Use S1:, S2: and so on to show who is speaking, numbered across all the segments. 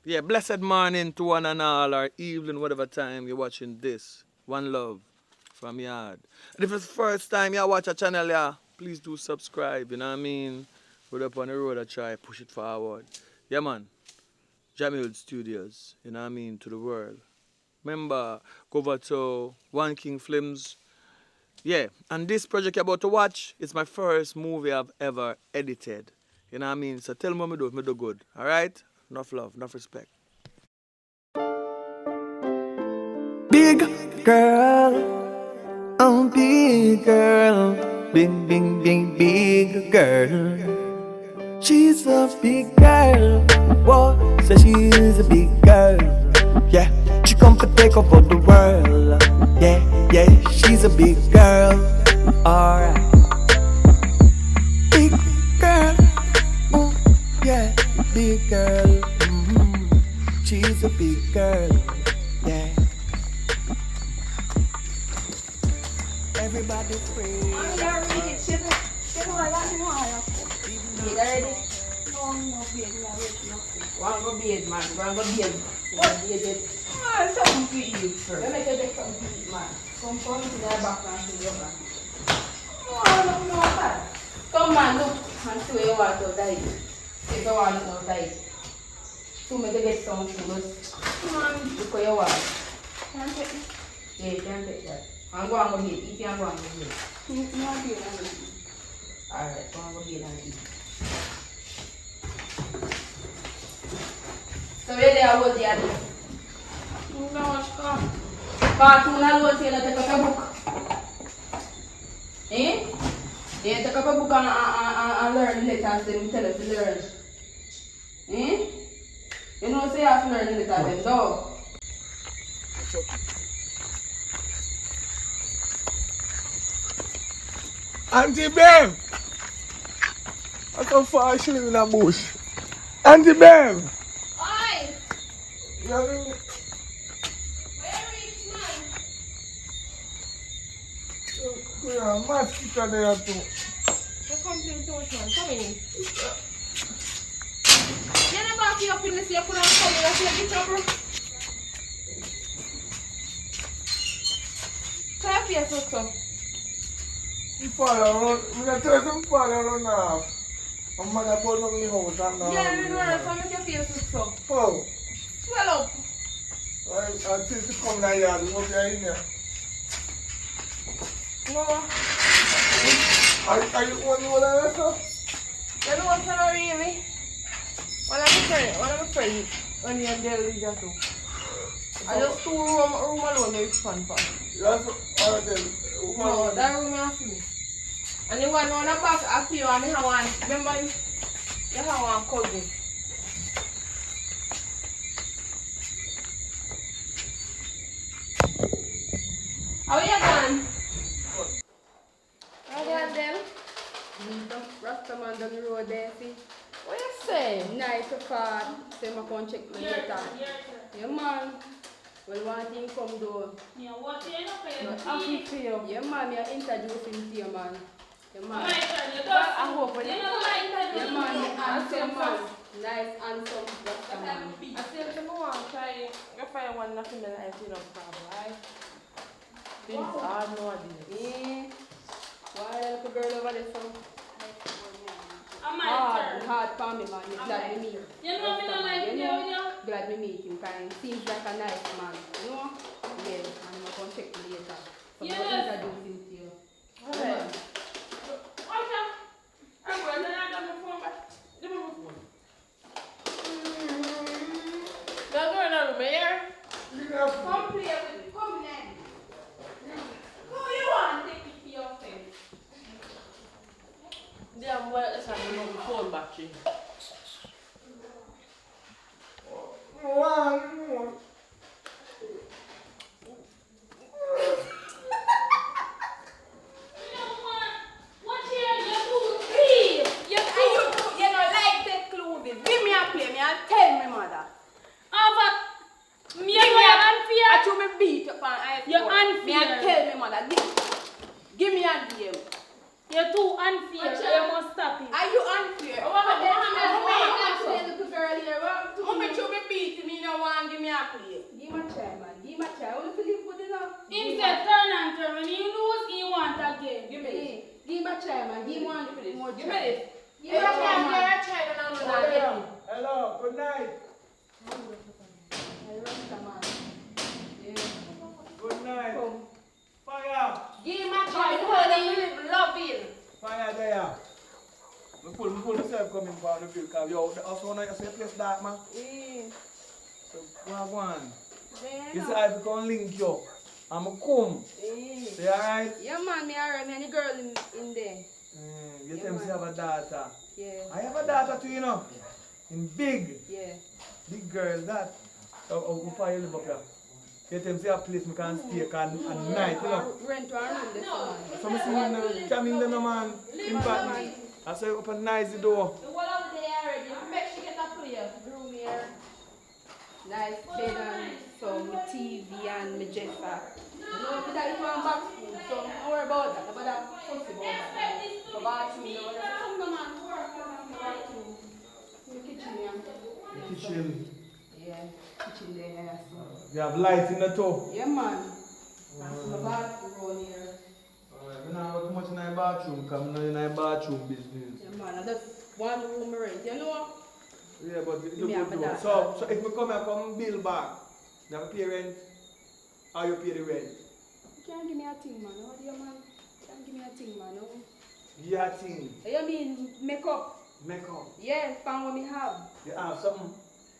S1: Yeah, blessed morning to one and all, or evening, whatever time you're watching this. One love from Yard. And if it's the first time you watch a channel, yeah, please do subscribe, you know what I mean? We're up on the road, I try, push it forward. Yeah, man. JAMMIWOOD Studios, you know what I mean, to the world. Remember, go over to One King Films. Yeah, and this project you're about to watch, it's my first movie I've ever edited. You know what I mean? So tell me do good. Alright? Enough love, enough respect. Big girl, oh big girl, big girl. She's a big girl, whoa, so she's a big girl. Yeah, she come to take over the world. Yeah, yeah, she's a big girl. Alright, big girl, oh yeah, big girl. She's a big girl. Yeah. Everybody free.
S2: I'm already chicken. Chicken like that, you know how you already? No, beard, no,
S3: One go beard, man. One go beard. One beard it.
S2: ah, something to eat first.
S3: Let me tell you something to eat, man. Come to the background to your back.
S2: No, that.
S3: Come, man, look and see where you want to die. If you want to die. So me to get some food. Look where you want.
S2: Can't take it.
S3: Yeah, you can take that. And go and go beard. Eat and go and go beard.
S2: No beard, no.
S3: Alright, go and go beard and eat. So where they are, what they are doing?
S2: No, watch come.
S3: Cartoon alone say take up a book. Eh? Yeah, take up a book and learn letters them tell us to learn. Eh? You know say you have to learn the letters them, no?
S1: Auntie Bev! I can fall shooting in a bush. Auntie Bev!
S2: Oi!
S1: Yeah,
S2: Where is man?
S1: yeah, mosquito there too.
S2: The complaint to us, man. Come in. You never have to up in the sea, put on cover, that's your trouble. Clap your sister.
S1: He fall around, I tell him fall around now. I'm gonna put on my house and
S2: Yeah, you know that, so make your face look so.
S1: Oh,
S2: Swell up.
S1: I think to come down here, you want to in here.
S2: No.
S1: Are you one more than that, sir?
S2: You know what's not really? What I'm afraid when you're there with your two. I just room alone is fun for.
S1: That's all then.
S2: No, that room you for me. And the one on the back I feel and I have one. Remember you have one cousin. How you done? How you them?
S3: Rastaman down the road there, see?
S2: What you say?
S3: Night to far. Say I come check my letter. Yeah, man. Well, one thing come do.
S4: Yeah, what you know for
S2: I'm
S4: your
S2: happy
S4: tea?
S2: for you.
S3: Yeah, man, you're introducing to you, man. Yeah, man.
S4: My turn, you
S2: But I
S4: don't.
S2: hope
S4: You
S2: you
S4: know like that,
S3: Yeah,
S4: you
S3: man,
S4: know.
S3: you're handsome, man. Nice, handsome,
S2: I
S3: Rastaman.
S2: still don't want to try. If I want nothing, then I feel no problem, right? Things I have no idea.
S3: Eh? Why little girl over there, so?
S4: I'm my
S3: Hard,
S4: turn.
S3: hard for me, man. You're glad we meet.
S4: You know me don't like
S3: You
S4: you,
S3: know?
S4: you.
S3: Glad we meet you, kind. Seems like a nice man, you know? Yeah, and I'm gonna check you later. So I'm
S4: Yes.
S3: gonna introduce him to you.
S2: Okay.
S4: Watch out. I'm going to have my phone back. Give me my phone.
S2: That's going on over here.
S4: Come play with me. Come in. Who you want? Take it for yourself.
S2: Damn, well, let's have another phone battery.
S4: You know what? What here you do? Please.
S3: You know, like that clothing. Give me a play, me and tell me mother.
S4: Me and you are unfair.
S3: I should be beat up on ice.
S4: You're
S3: Me and
S4: unfair.
S3: tell me mother. Give me a game.
S4: You're too unfair.
S3: Watch
S4: You
S3: out.
S4: must stop it.
S3: Are you unfair?
S4: Oh,
S3: But then
S4: Mohammed,
S2: You made it?
S4: Yeah,
S2: Yeah,
S4: man.
S2: try to
S1: Oh, yeah. Hello, good night. Good night. Fire.
S2: Give him a try. Love it.
S1: Fire there. Me pull myself coming from the field because yo, the house owner, you see a place dark, man. So, go on. You see, I can link you. I'm a come. You alright?
S3: Yeah, man, me alright, me and the girl in there.
S1: You tell me you have a daughter.
S3: Yeah.
S1: I have a daughter too, you know. In big.
S3: Yeah.
S1: Big girl, that. How far you live up here? You tell me you have a place I can stay at night, you know.
S3: Rent one room this man.
S1: So I see you come in there, man. Impact. I say up a nice door.
S4: The whole of the day already. Make sure you get a player.
S3: Room here. Nice bed and some TV and my jet pack. You know, if that is one back school, so don't worry about that. About that fussy about that. The bathroom, you know, some no man work on the bathroom. In the kitchen, yeah.
S1: The kitchen.
S3: Yeah, kitchen there, yeah. So.
S1: You have light in the top.
S3: Yeah, man. And my bathroom around here.
S1: I don't go too much in the bathroom because I'm not in the bathroom business.
S3: Yeah, man. And that's one room rent, you know?
S1: Yeah, but it's a
S3: Me have
S1: good
S3: my
S1: room.
S3: dad.
S1: So if I come here, come bill back, you have to pay rent, or you pay the rent?
S3: You can't give me a thing, man. How do you, man? You can't give me a thing, man. No?
S1: Yeah, thing.
S3: You mean makeup?
S1: Makeup.
S3: Yeah, find what me have.
S1: You have something?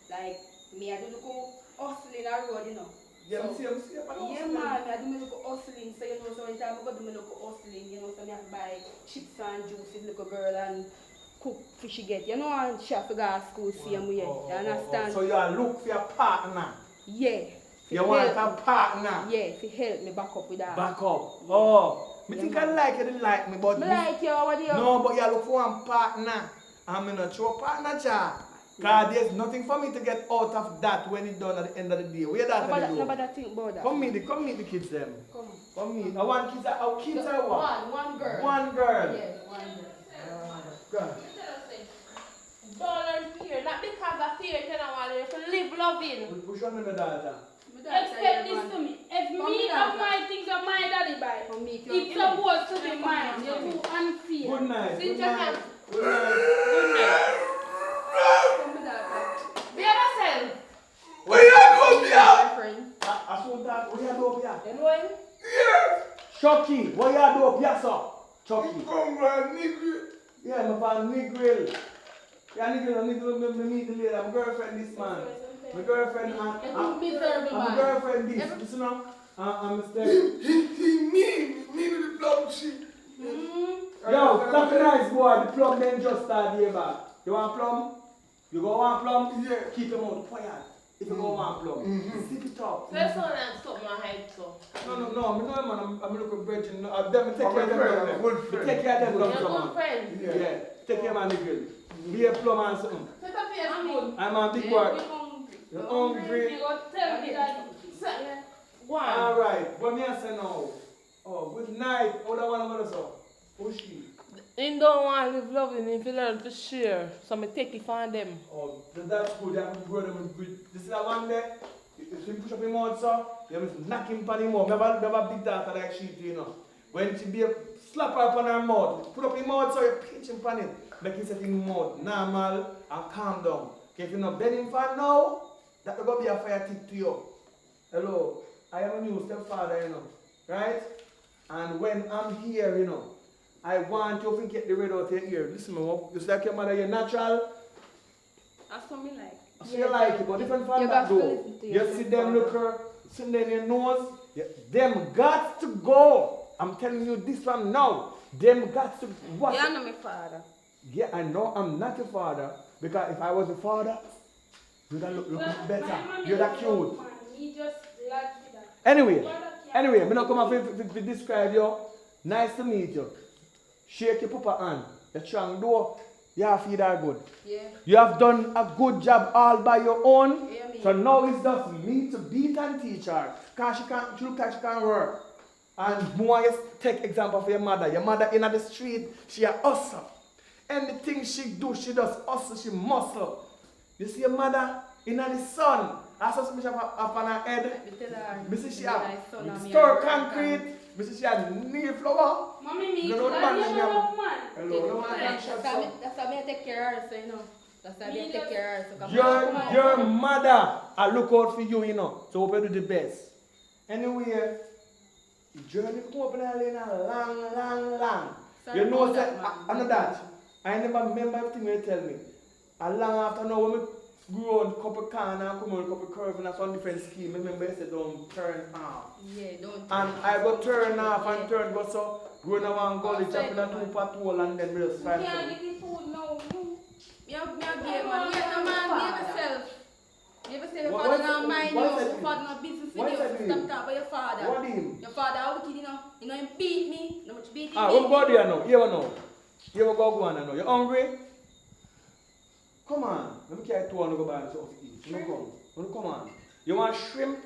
S3: Like, me, I do look hustling a road, you know.
S1: Yeah,
S3: So,
S1: I'm see.
S3: yeah, man, I do me look hustling, so you know, so anytime I go do me look hustling, you know, so I have to buy chips and juice with little girl and cook fishy get. You know, and she have to go to school, see him here. You understand?
S1: So you are look for your partner.
S3: Yeah.
S1: You want a partner.
S3: Yeah, if you help me back up with that.
S1: Back up. Oh, me think I like you, didn't like me, but
S3: Me like you, what do you?
S1: no, but you look for one partner. I'm in a true partner, child. Because there's nothing for me to get out of that when it's done at the end of the day. Where that
S3: Nobody think about that.
S1: Come meet the kids them. Come meet. I want kids. Our kids are what?
S3: One girl.
S1: One girl.
S3: Yes, one girl.
S1: God.
S2: Dollars here, not because of fear, you know, you can live loving.
S1: Push on the daughter.
S4: Expect this to me. If me have my things of my daddy buy, it's supposed to be mine. You're too unfair.
S1: Good night.
S2: Sit your hands.
S1: Good night.
S2: Good night. Be yourself.
S1: Where you go, Pia?
S3: My friend.
S1: I saw that. Where you go, Pia?
S2: You know him?
S1: Chucky. Where you go, Pia, sir? Chucky.
S5: Come on, nigga.
S1: Yeah, my fan Negril. Yeah, Negril, me meet the lady. I'm girlfriend this man. My girlfriend, I'm girlfriend this. Listen now. I'm Mr.
S5: Me with the plum sheet.
S1: Yo, that's a nice boy. The plum then just start here back. You want plum? You go want plum?
S5: Yeah.
S1: Keep them out quiet. If you go want plum, sip it up.
S2: So that's all I'm stopping my head, so.
S1: No, man. I'm looking virgin. Them take care of them.
S5: I'm a good friend.
S1: Take care of them.
S2: You're a good friend.
S1: Yeah. Take care of my nigga. Be a plum and something.
S2: Set up your food.
S1: I'm a big boy. You're hungry.
S4: You go tell me that.
S2: One.
S1: Alright, what me I say now? Oh, good night. All I want to say. Who's she?
S2: You don't want to live loving if you learn to share. So I take it from them.
S1: Oh, that's good. You have to grow them with good. This is a one there. If you push up him out, so you have to knock him on him out. Never big daughter like she do, you know. When she be a slap her upon her mouth, put up him out so you pinch him on it. Make him set him mouth normal and calm down. If you not bend him for now, that will be a fire tip to you. Hello, I am a new stepfather, you know. Right? And when I'm here, you know, I want you to get the red out of your ear. Listen, man, it's like your mother, you're natural.
S3: That's what me like.
S1: I feel like it, but different from
S3: You
S1: that
S3: got to
S1: though.
S3: listen to
S1: You
S3: your
S1: see them
S3: father.
S1: look her, sitting there in your nose. Them got to go. I'm telling you this from now. Them got to what?
S3: You're not my father.
S1: Yeah, I know I'm not your father. Because if I was a father, you'd have look better. You're that cute.
S4: He just like that.
S1: Anyway, I'm not come up to describe you. Nice to meet you. Shake your papa hand. You're strong door. You have to feed her good.
S3: Yeah.
S1: You have done a good job all by your own.
S3: Yeah, me.
S1: So now it's just me to beat and teach her. Because she look like she can't work. And more you take example for your mother. Your mother in the street, she a hustle. Anything she do, she does hustle, she muscle. You see your mother in the sun. I saw something up on her head.
S3: Me tell her.
S1: Me see she
S3: my
S1: have
S3: son and me
S1: store
S3: and
S1: concrete.
S5: Mrs. Shad, need flower.
S4: Mommy, me,
S5: You know the
S4: that
S5: man
S4: is
S5: them
S4: your
S5: have-
S4: love man.
S5: Hello, no man
S3: That's
S5: shut
S3: why
S5: up.
S3: that's why I take care of her, so you know. That's why I
S4: Me
S3: take care of her. So come on.
S1: Your mother, I look out for you, you know. So hope you do the best. Anyway, the journey come up in a long.
S3: Sorry
S1: You know,
S3: about
S1: say,
S3: that, man.
S1: I know that. I never remember everything you tell me. A long after now, when we grew on couple corner, come on couple curve, and that's one different scheme. Remember, you said don't turn off.
S3: Yeah, don't.
S1: And I go turn off and turn, go so, going around gully, jumping a 2 patrol, and then we just
S3: You
S1: find
S3: can't
S1: something.
S3: get the food now. Me a give man. Get no man. Give yourself. Give yourself. Your
S1: What-
S3: father
S1: what's-
S3: not mind you.
S1: what's that
S3: Your
S1: mean?
S3: father not business with
S1: What's
S3: you.
S1: that
S3: Stop
S1: mean?
S3: talking about your father.
S1: What him?
S3: Your father how wicked, you know. You know him beat me. No much beat him.
S1: Ah, what go there now? You know. You go go on now. You hungry? Come on. Let me carry 2 and go buy something to eat. You come. You come on. You want shrimp?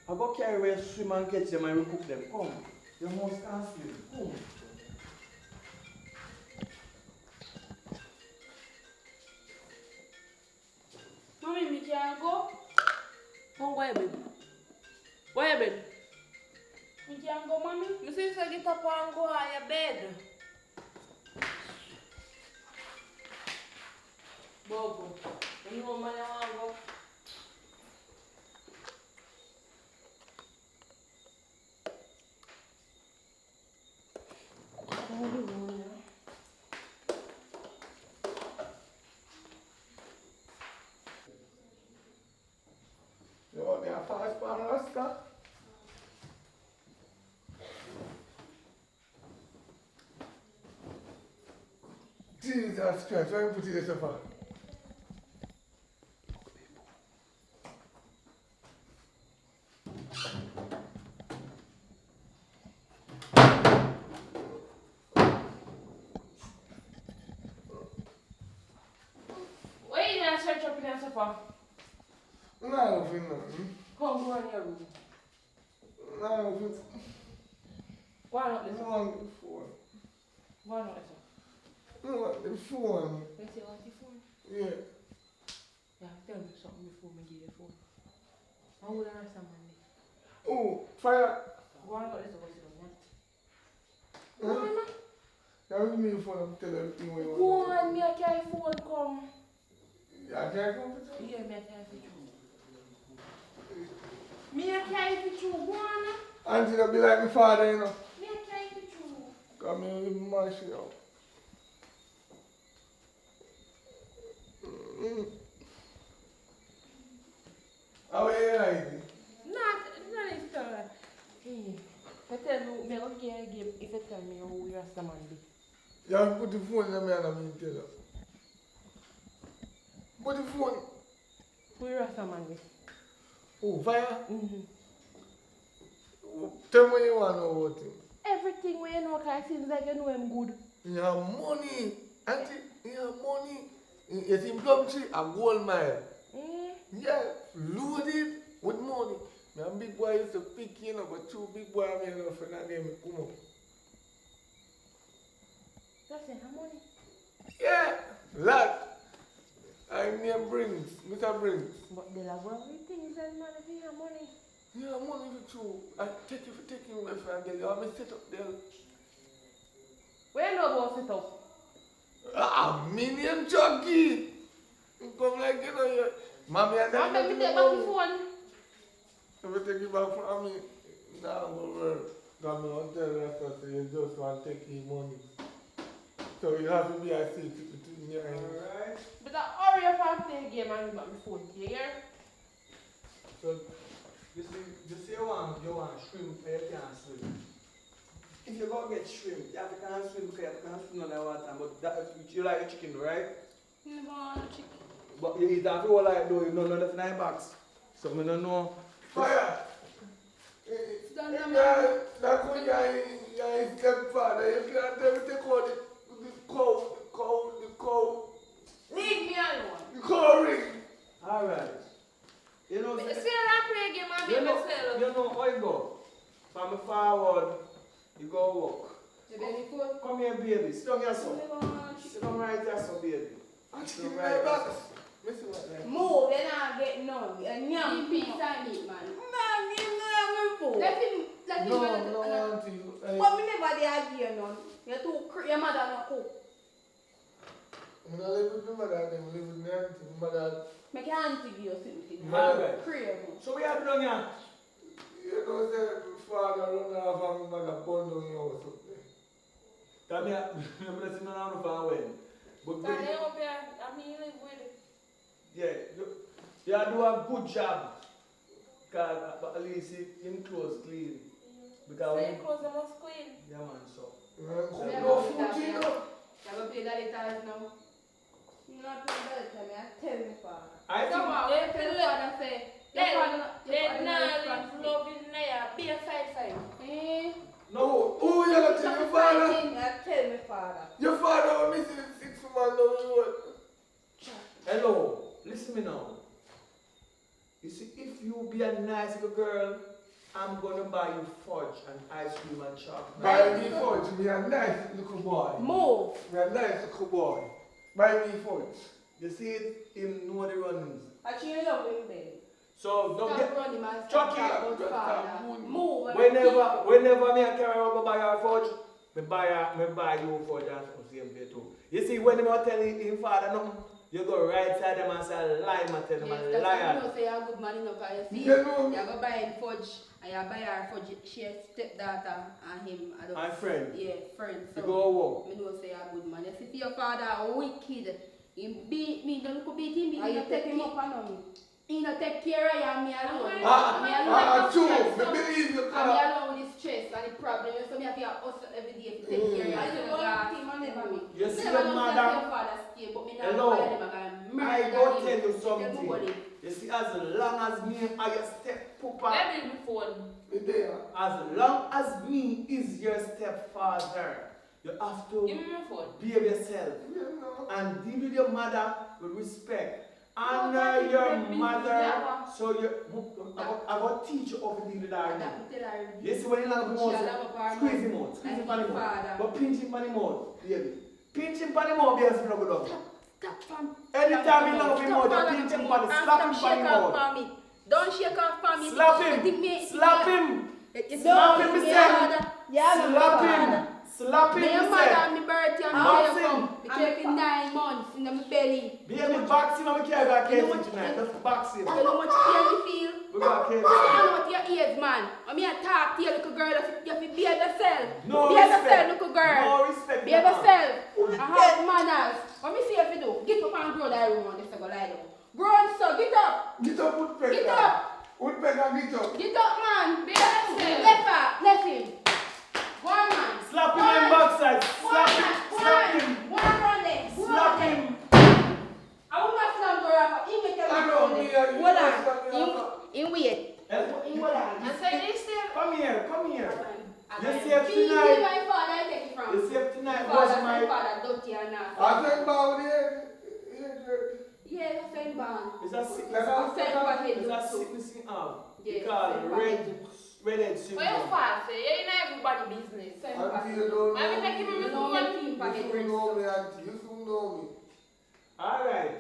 S1: I go carry away swim and catch them and we cook them. Come. You must can't swim. Come.
S4: Mommy, me can go.
S3: Come go baby. Go ahead, baby.
S4: Me can go, mommy.
S2: You see, so get up and go on your bed. Bobo, you know man, I want to go.
S5: You want me a fast pan Rasta? Jesus Christ, why you put it there so far?
S2: Where you gonna search up in the sofa?
S5: No, I don't feel nothing.
S2: Come go in your room.
S5: No, I don't feel.
S2: Go on up
S5: I
S2: this
S5: don't
S2: one.
S5: want the phone.
S2: Go on up this one.
S5: I don't want the phone.
S2: You say want the phone?
S5: Yeah.
S2: Yeah, tell me something before me give you the phone. How would I understand Monday?
S5: Oh, fire.
S2: Go on up this one, sit down.
S5: Huh? Yeah, give me your phone and tell everything what you
S2: Go
S5: want.
S2: on, me a carry phone come.
S5: Yeah, I can't come with you.
S2: Yeah, me a carry for you. Me a carry for you. Go on.
S5: Auntie, don't be like my father, you know.
S2: Me a carry for you.
S5: Come here with my shit out. How are you hiding?
S2: Not is done. Hey, I tell you, me go give a game if you tell me who you are man be.
S5: You have to put the phone in the man and me tell you. Put the phone.
S2: Who you are man be?
S5: Oh, fire.
S2: Mm-hmm.
S5: Tell me what you want to know about him.
S2: Everything where you know, cause it seems like you know him good.
S5: You have money. Auntie, you have money. You see, plum tree, a gold mile. Yeah, loaded with money. My big boy used to pick, you know, but 2 big boy I mean, friend and name come up.
S2: Just say how money?
S5: Yeah, lot. I name Brings, Mr. Brings.
S2: But they'll have everything says man if you have money.
S5: Yeah, money with you. I take you for taking away from girl. You want me set up there?
S2: Where you know about set up?
S5: Ah, me name Chucky. You come like, you know, you. Mommy and
S2: What
S5: daddy.
S2: make me take back the phone?
S5: If you take it back from me, now over. Got me on tell the rest of you just want to take his money. So you have to be a secret between you and him.
S1: Alright.
S2: But I hurry up and play the game and give back the phone. You hear?
S1: So, you see you want shrimp, you can't swim. If you go get shrimp, you have to can't swim because you can't swim on the water. But that, you like the chicken, right?
S3: You never want chicken.
S1: But you eat that all like though, you know none of the 9 box. So I don't know.
S5: Fire!
S3: Stand up, man.
S5: That's when you're his stepfather. You can't tell me take out the cow.
S2: Leave me alone.
S5: The cow ring.
S1: Alright. You know,
S2: See that play game and
S1: you
S2: make
S1: know,
S2: myself.
S1: you know how you go. From forward, you go walk.
S3: You get the phone?
S1: Come here, baby. Sit down here, son.
S3: You never want chicken.
S1: Sit down right here, son, baby.
S5: And
S1: Sit
S5: give
S1: down
S5: me
S1: right
S5: my
S1: here,
S5: box.
S1: son.
S5: Listen what that.
S2: Move, you're not getting none. And
S3: Eat
S2: yum.
S3: pizza and eat, man.
S2: Man, you know me food.
S3: Let him Let
S5: No,
S3: him
S5: no, auntie.
S3: But me never dey again none. You're too your mother no cook.
S5: I don't live with my mother, I live with my auntie. My mother.
S3: Make your auntie give you something.
S1: Alright.
S3: Crave.
S1: So we have done here.
S5: You know, say, father run off and my mother burn down your house up there.
S1: Come here. I'm blessing on the far away. But
S2: Can they up here? I mean, live with it.
S1: yeah, you do a good job. Because at least in clothes clean. Because
S2: So
S1: when
S2: your clothes are must clean.
S1: yeah man, so.
S5: No food, you know.
S3: You have to pay that little now. You not pay that little, I tell me father.
S1: I
S3: So
S1: think
S3: what?
S2: They
S3: Tell
S2: feel
S3: your father say.
S2: They not live love in there. Be a side.
S3: Eh?
S5: No, who you gonna tell your father?
S3: Tell me father.
S5: Your father was missing 6 months down the road.
S1: hello, listen me now. You see, if you be a nice little girl, I'm gonna buy you fudge and ice cream and chocolate.
S5: Buy me fudge, me a nice little boy.
S3: Move.
S5: Me a nice little boy. Buy me fudge.
S1: You see it, him know the runnings.
S3: Actually, you love him then.
S1: So don't
S3: Stop
S1: get
S3: running, man.
S1: Chucky,
S3: Stop talking
S5: just
S3: about
S5: stop
S3: father.
S5: moving.
S3: Move. and
S1: whenever me a carry over buy her fudge, me buy you fudge and some same day too. You see, when him a tell him father nothing, you go right side them and say lie, man, tell them
S3: yes,
S1: a
S3: that's why
S1: liar.
S3: you know say you're a good man enough, because you see,
S5: You know.
S3: you go buy him fudge, and you buy her fudge, she a stepdaughter, and him, I don't
S1: My friend.
S3: Yeah, friend.
S1: You
S3: So,
S1: go walk.
S3: me know say you're a good man. You see, your father a wicked. He beat me, don't look beat him,
S2: And you take him up and on.
S3: He not take care of you and me alone. Me
S5: True.
S3: alone.
S5: Me believe you,
S3: And me
S5: car.
S3: alone with his stress and the problem. So me have to hustle every day to take care of you.
S2: And you want him and never me.
S1: You see
S3: Me
S1: your
S3: never know say
S1: mother.
S3: your father stay, but me not
S1: Hello.
S3: know why them a gonna murder
S1: I go
S3: him.
S1: tell you
S3: Tell me
S1: something.
S3: what it.
S1: You see, as long as me are your step papa,
S2: Let me be phone.
S5: Me there.
S1: as long as me is your stepfather, you have
S2: Give
S1: to
S2: me my phone.
S1: behave yourself
S5: You know.
S1: and deal with your mother with respect. Honor
S2: Daddy,
S1: your
S2: let me
S1: mother,
S2: yeah.
S1: so you. I got teach you how to deal with her.
S3: That me tell her.
S1: You see when you like
S3: She a love of her
S1: squeeze
S3: mouth.
S1: him out, squeeze him
S3: Like
S1: on the
S3: his
S1: mouth.
S3: father.
S1: But pinch him on the mouth, baby. Pinch him on the mouth, baby, so go down.
S3: Stop fam.
S1: Anytime you love him out, you pinch him on the slap him on the mouth.
S3: Don't shake off for me.
S1: Slap
S3: You think
S1: him,
S3: me-
S1: slap him,
S3: It's
S1: slap
S3: not
S1: him,
S3: me,
S1: Mr.
S3: father. Yeah, no,
S1: slap
S3: father.
S1: him, slap
S3: Me
S1: him,
S3: and mother
S1: Mr.
S3: and my birthday and
S1: Box
S3: my
S1: him.
S3: come. Me take 9 months in my belly.
S1: Baby, box him and we can't go
S3: You know
S1: crazy
S3: what-
S1: tonight. Just box him.
S3: You know how much pain me feel?
S1: We got crazy.
S3: I know what your age, man. I mean, I talk to you, little girl. You have to behave yourself.
S1: No
S3: Behave
S1: respect.
S3: yourself, little girl.
S1: No respect.
S3: Behave
S1: man.
S3: yourself. I have manners. What me see if you do? Get up and grow that room on this go lie down. Grow on, so get up.
S5: Get up, Woodpecker.
S3: Get up.
S5: Woodpecker, get up.
S3: Get up, man. Behave yourself. Left him. Go on, man.
S1: Slap him
S3: Go
S1: in
S3: on.
S1: backside.
S3: Go
S1: Slap
S3: on,
S1: him.
S3: man. Go
S1: Slap
S3: on.
S1: him.
S3: Go on, run there. Go on
S1: Slap
S3: there.
S1: him.
S3: I will not slam door off. He will tell
S5: I
S3: me
S5: know,
S3: run
S5: me
S3: there.
S5: and you
S3: Hold
S5: must slam me
S3: on.
S5: off.
S3: In wait. In hold on.
S2: And say this thing.
S1: Come here, come here. You
S3: See
S1: safe tonight.
S3: my father I take it from.
S1: You safe tonight.
S3: Father,
S1: Watch my.
S3: father, dirty and nasty.
S5: I think about it.
S3: Yeah, that's same band.
S1: It's a sickness.
S5: Let us
S3: Same for head.
S1: It's a sickness in arm.
S3: Yeah,
S1: Because
S3: same for
S1: redhead
S2: Where you
S1: syndrome.
S2: fast? You ain't everybody business.
S3: Same
S5: Auntie, you
S3: for
S5: don't
S2: Let me
S5: know
S2: take
S5: me.
S2: him in
S3: You
S2: the
S3: know
S2: phone.
S3: me team for
S5: You
S3: head
S5: should
S3: rest.
S5: know me, auntie. You should know me.
S1: Alright.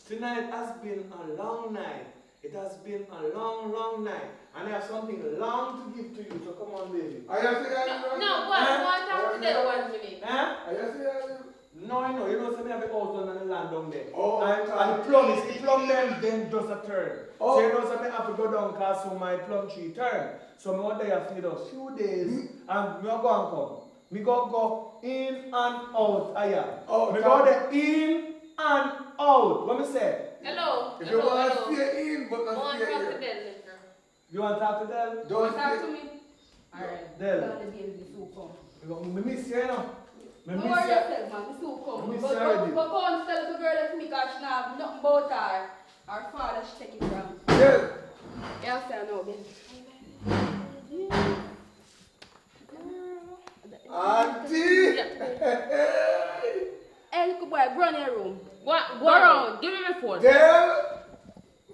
S1: Tonight has been a long night. It has been a long, long night. And I have something long to give to you. So come on, baby.
S5: Are you saying
S2: No, go on talk to them 1 minute.
S1: Huh?
S5: Are you saying
S1: No, I know. You know, some have a house down on the land down there.
S5: Oh,
S1: and the plum them just a turn.
S5: Oh.
S1: So you know, some have to go down because so my plum tree turn. So me want there feed us few days and me go and come. Me go in and out.
S5: Oh,
S1: me go there in and out. What me say?
S2: Hello.
S5: If you
S2: Hello,
S5: want
S2: hello.
S5: to stay in, but
S2: Go
S5: not
S2: on
S5: stay
S2: talk to
S5: here.
S2: them later.
S1: You want to talk to them?
S5: Don't
S3: Talk to
S5: stay.
S3: me. Alright.
S1: Del.
S3: Tell the baby to come.
S1: Me miss you, you know. Me
S3: Don't
S1: miss
S3: worry
S1: you.
S3: yourself, man. This will come.
S1: Miss
S3: But
S1: already.
S3: go and tell the girl that me because she not have nothing about her. Her father she take it from.
S5: Yeah.
S3: Yeah, I'll say I know, baby.
S5: Auntie.
S3: Hey, little boy, go in your room.
S2: Go around. Give me my phone.
S5: Girl.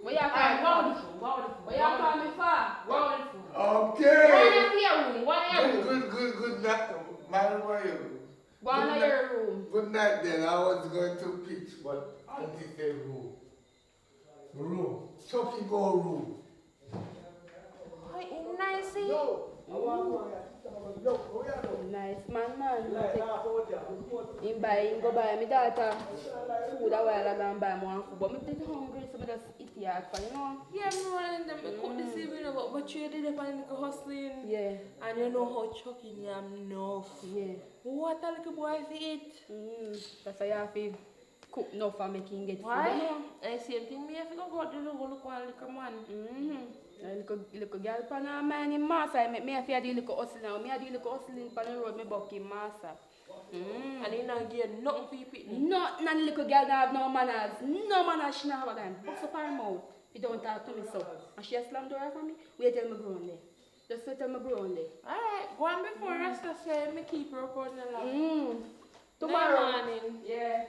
S3: Where you call
S2: Alright,
S3: me
S2: go on the
S3: for?
S2: phone. Go on the phone.
S3: Where you call me for?
S2: Go on the phone.
S5: Okay.
S2: Go on your room. Go on your room.
S5: Good night. Man, where are you?
S3: Go in your room.
S5: Good night then. I was going to pitch, but auntie said room. Room. Chucky go room.
S2: Why, nice.
S5: No.
S3: Nice man. Him go buy me daughter food a while ago and buy more food. But me did hungry, so I just eat it for you know.
S2: Yeah, me want them to cook this evening, but you did it and like hustling.
S3: Yeah.
S2: And you know how chucking you am enough.
S3: Yeah.
S2: What a little boy to eat.
S3: That's why you have to cook enough and make him get
S2: Why?
S3: food. You know?
S2: I same thing, me have to go to the whole little man.
S3: Little girl pan a man in massa. Me have to do little hustling now. Me have to do little hustling pan the road. Me buck in massa.
S2: And he not get nothing for you pitney.
S3: None little girl that have no manners. No manners she not have a time. Bust up her mouth. You don't talk to me so. And she a slam door for me. Wait till me grown there. Just wait till me grown there.
S2: Alright, go on before Rasta say me keep her up on the line.
S3: Tomorrow.
S2: Morning.
S3: Yeah.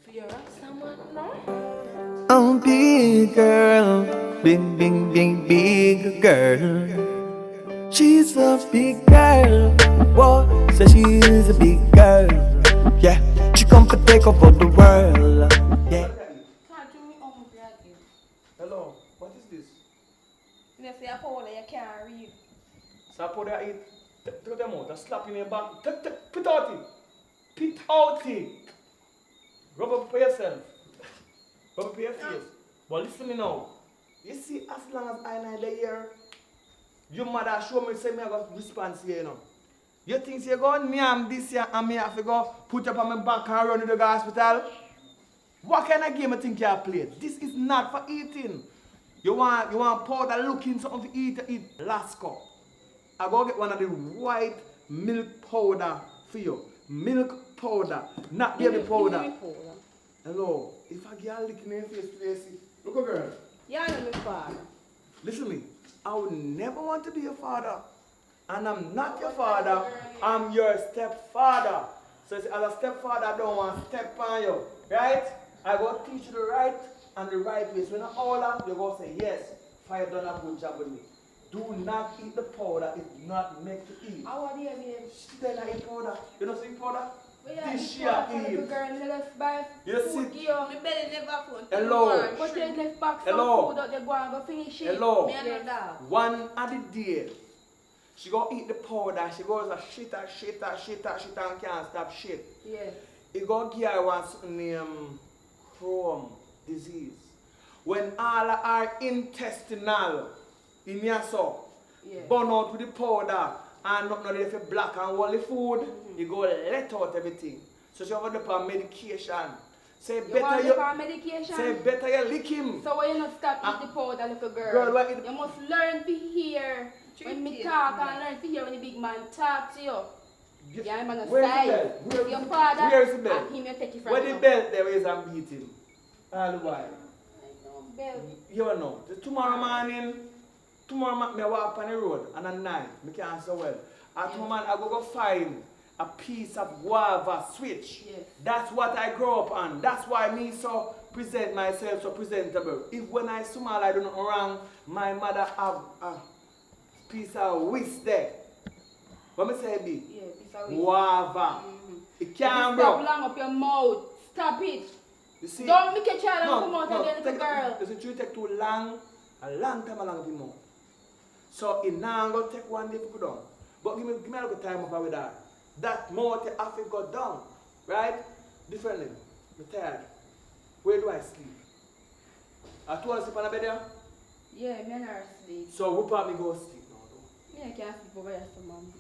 S2: For your Rasta man, no?
S1: Oh, big girl, big girl. She's a big girl. Whoa, so she's a big girl. Yeah, she come to take over the world. Yeah.
S3: Can't do me hungry again.
S1: Hello, what is this?
S3: You say a powder you can't read.
S1: So I put that in, take them out, and slap in your back. Put out it. Put out it. Rub up for yourself. Rub up for your face. But listen me now. You see, as long as I know the year, your mother show me say me I got response here, you know. You think you go name this year and me have to go put up on my back and run to the hospital? What kind of game you think you have played? This is not for eating. You want powder looking something to eat last cup. I go get one of the white milk powder for you. Milk powder, not baby powder. Hello, if I get a lick in your face today, see, look a girl.
S3: Yeah, I'm my father.
S1: Listen to me, I would never want to be your father. And I'm not your father, I'm your stepfather. So as a stepfather, I don't want to step on you, right? I go teach you the right and the right way. So when I order, you go say, yes, fire done a good job with me. Do not eat the powder, it's not meant to eat.
S3: How are you, babe?
S1: Then I eat powder. You don't see powder? This year
S3: eat.
S1: eat.
S3: Girl, me left by
S1: You
S3: food
S1: see?
S3: here.
S2: My belly never full.
S1: Hello.
S3: But you left back some
S1: Hello.
S3: food out there, go and go finish it.
S1: Hello.
S2: Me and no dog.
S1: One of the day, she go eat the powder, she goes a shit and can't stop shit.
S3: Yeah.
S1: It go give her one something named Crohn disease. When all our intestinal in your soul burn out with the powder and not ready for black and all the food, you go let out everything. So she over the on medication. Say better you lick him.
S3: So why you not stop eat the powder, little girl?
S1: Girl, why
S3: you must learn to hear when me talk and learn to hear when the big man talk to you. Yeah, I'm on the side. Your father
S1: where is the belt?
S3: and him you take it from
S1: Where the belt there is and beat him. All the while. You know, tomorrow morning, me walk on the road and at night, me can't so well. And tomorrow I go find a piece of guava switch.
S3: Yes.
S1: That's what I grew up on. That's why me so present myself so presentable. If when I smile I do not wrong, my mother have a piece of whisk there. What me say be?
S3: Yeah, piece of whisk.
S1: Guava. It can't
S3: Stop
S1: bro.
S3: long up your mouth. Stop it.
S1: You see?
S3: Don't make a child and come out again, little girl.
S1: Doesn't you take too long? A long time along the mouth. So it now go take one day to go down. But give me a little time up with that. That mouth have to go down. Right? Differently. I'm tired. Where do I sleep? I told you sleep on the bed there?
S3: Yeah, me and her sleep.
S1: So who part me go sleep now though?
S3: Me I can't sleep over here, so mom.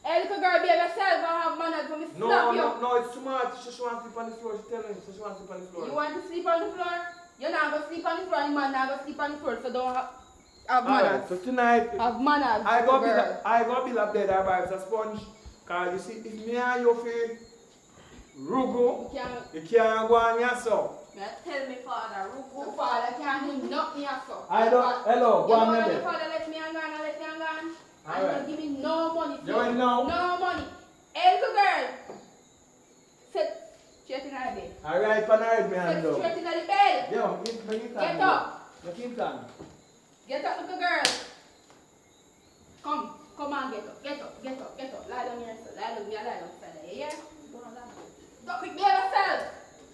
S3: Hey, little girl, behave yourself and have manners for me
S1: No,
S3: slap you.
S1: no, it's too much. She wants to sleep on the floor. She tell me she wants to sleep on the floor.
S3: You want to sleep on the floor? You're not going to sleep on the floor, and man not going to sleep on the floor, so don't have manners.
S1: Alright, so tonight
S3: Have manners,
S1: I
S3: little
S1: go
S3: girl.
S1: build a bed I buy a sponge. Cause you see, if me and you feel rugu, you can't go on yourself.
S3: Tell me, father, Ruku father can't do nothing yourself.
S1: I don't, hello, go on
S3: your
S1: there.
S3: father let me hang on and let me hang on. And
S1: Alright.
S3: you give me no money.
S1: You ain't know?
S3: No money. Hey, little girl. Sit straight in the bed.
S1: Alright, panarad me hand
S3: Sit
S1: down.
S3: straight in the bed.
S1: Yo, get
S3: Get up.
S1: Keep on.
S3: Get up, little girl. Come on, get up. Lie down here, sir. Lie down, lie down, sir. You hear? Don't quick, be yourself.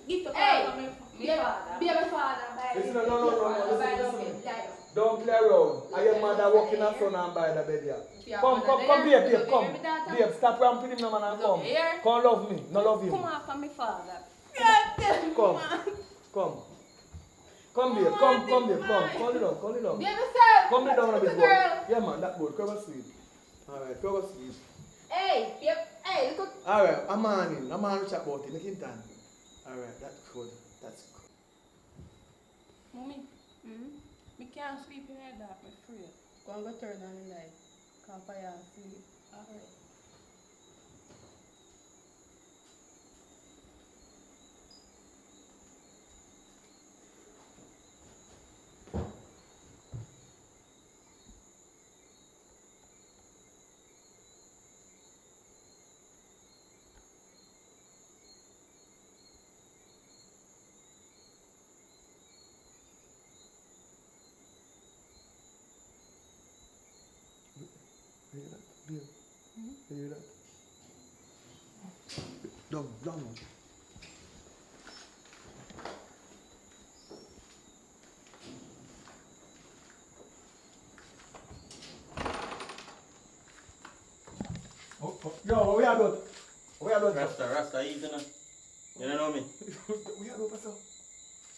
S2: Get the
S3: Hey,
S2: father,
S3: be your father.
S1: Listen, no. Listen. Don't around. Are your mother walking her son and by the bed here? Come, babe, come. Babe, stop ramping him, man, and come. Come love me. No love him.
S3: Come on from my father.
S1: Come. Come, babe, come, babe, come. Call it down.
S3: Baby, sir.
S1: Come lay down a bit, boy. Yeah, man, that boy, come asleep. Alright, come asleep.
S3: Hey, babe. Hey, look.
S1: Alright, I'm on chat about it. Make him time. Alright, that's good.
S2: Mommy, me can't sleep in the dark, I'm afraid. Go and go turn on the light. Can't fire and sleep. Alright.
S1: Hear that? Down. Yo, what we are doing?
S6: Rasta, easy now. You don't know me?
S1: We are doing, Pastor.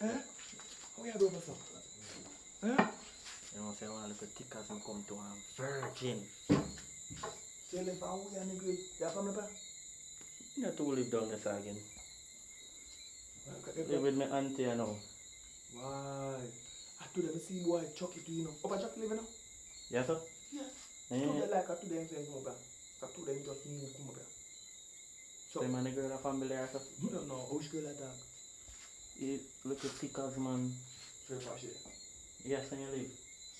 S1: What we are doing, Pastor?
S6: You know, say I want to look at thick as I come to a virgin.
S1: Say, if I want to go, you have family, pa?
S6: You have to live down this again. Live with my auntie, you know.
S1: Why? I told them, see boy, chuck it to you know. Up a chuck live, you know?
S6: Yes, sir?
S1: Yeah.
S6: Yeah.
S1: So they like I told them things come up here. I told them just move come up here.
S6: So, the man and girl are family, sir?
S1: No, which girl like that?
S6: You look at thick as man.
S1: So if I say.
S6: Yes, and you live.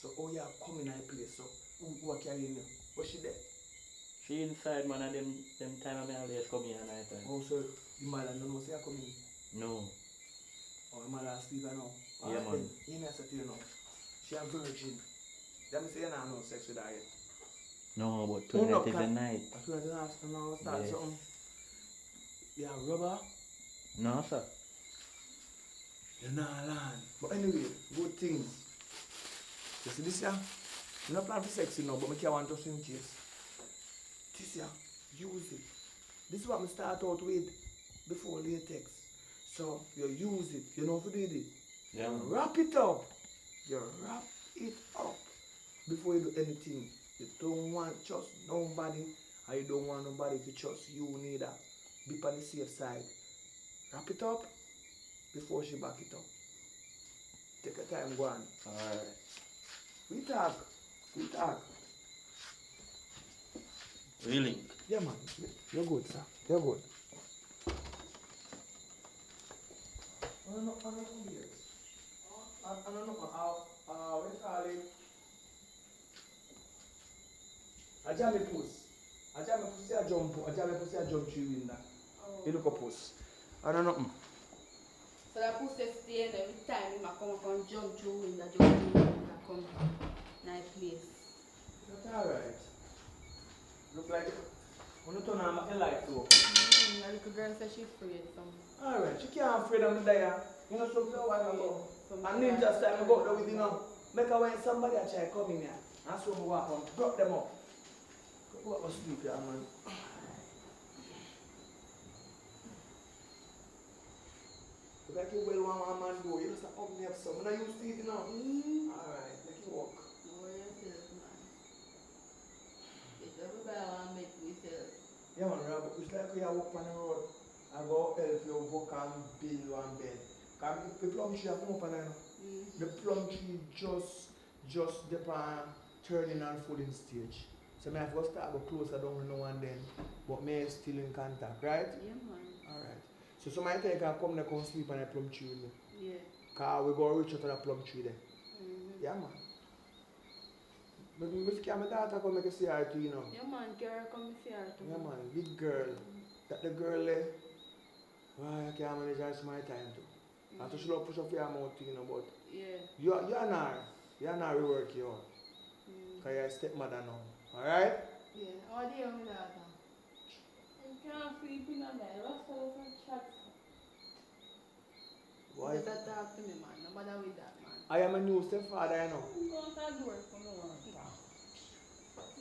S1: So, oh yeah, come in that place, so who are carrying you? What's she there?
S6: She inside, man, and them time I may always come here at night time.
S1: Oh, so you might not know say I come in?
S6: No.
S1: Oh, you might not sleep now?
S6: Yeah, man.
S1: You know, I said to you now. She a virgin. Let me say you don't have no sex with her yet.
S6: No, but tonight is the night.
S1: I feel like now start
S6: Yes.
S1: something. Yeah, rubber.
S6: No, sir.
S1: You're not land. But anyway, good things. You see this year? I'm not planning for sex, you know, but I can't want just in case. This year, use it. This is what I start out with before latex. So you use it. You know if you did it.
S6: Yeah.
S1: Wrap it up. You wrap it up before you do anything. You don't want trust nobody, and you don't want nobody to trust you neither. Be on the safe side. Wrap it up before she back it up. Take your time, go on.
S6: Alright.
S1: We talk.
S6: Really?
S1: Yeah, man. You're good, sir. You're good. I don't know here. I don't know what you call it? A jammy puss. A jammy pussy a jump through window. You look a puss. I don't know.
S3: So that pussy stay and every time he come jump through window, come nice place.
S1: That's alright. Look like it. When you turn on the light too.
S2: The little girl says she's afraid some.
S1: Alright, she can't afraid of me there. You know something a while ago. And ninja style me go out there with you know. Make her when somebody a try come in here. And so me walk on, drop them up. Go up sleep here, man. Look like you well want one man go. You just up me up some. I'm not used to it, you know. Alright, make it walk.
S3: No worry yourself, man. If everybody want to make myself.
S1: Yeah, man, Rob, it's like you walk on the road. I go help you walk and build one bed. Because the plum tree come up and I know. The plum tree just depend turning and folding stage. So I have to start go closer down now and then. But me still in contact, right?
S3: Yeah, man.
S1: Alright. So somebody can come there come sleep on the plum tree with me.
S3: Yeah.
S1: Because we go reach out to the plum tree there. Yeah, man. But if my daughter come make a say her to you know.
S3: Yeah, man. Girl, come see her too.
S1: Yeah, man. Big girl. That the girl there. Why I can't manage her my time too. I have to show push up your mouth, you know, but
S3: Yeah.
S1: you're not rework you out. Because you're a stepmother now. Alright?
S3: Yeah. How do you have that?
S4: You can't sleep in the night. What's all of that chat?
S1: Why?
S3: You better talk to me, man. No bother with that, man.
S5: I am a new stepfather, you know.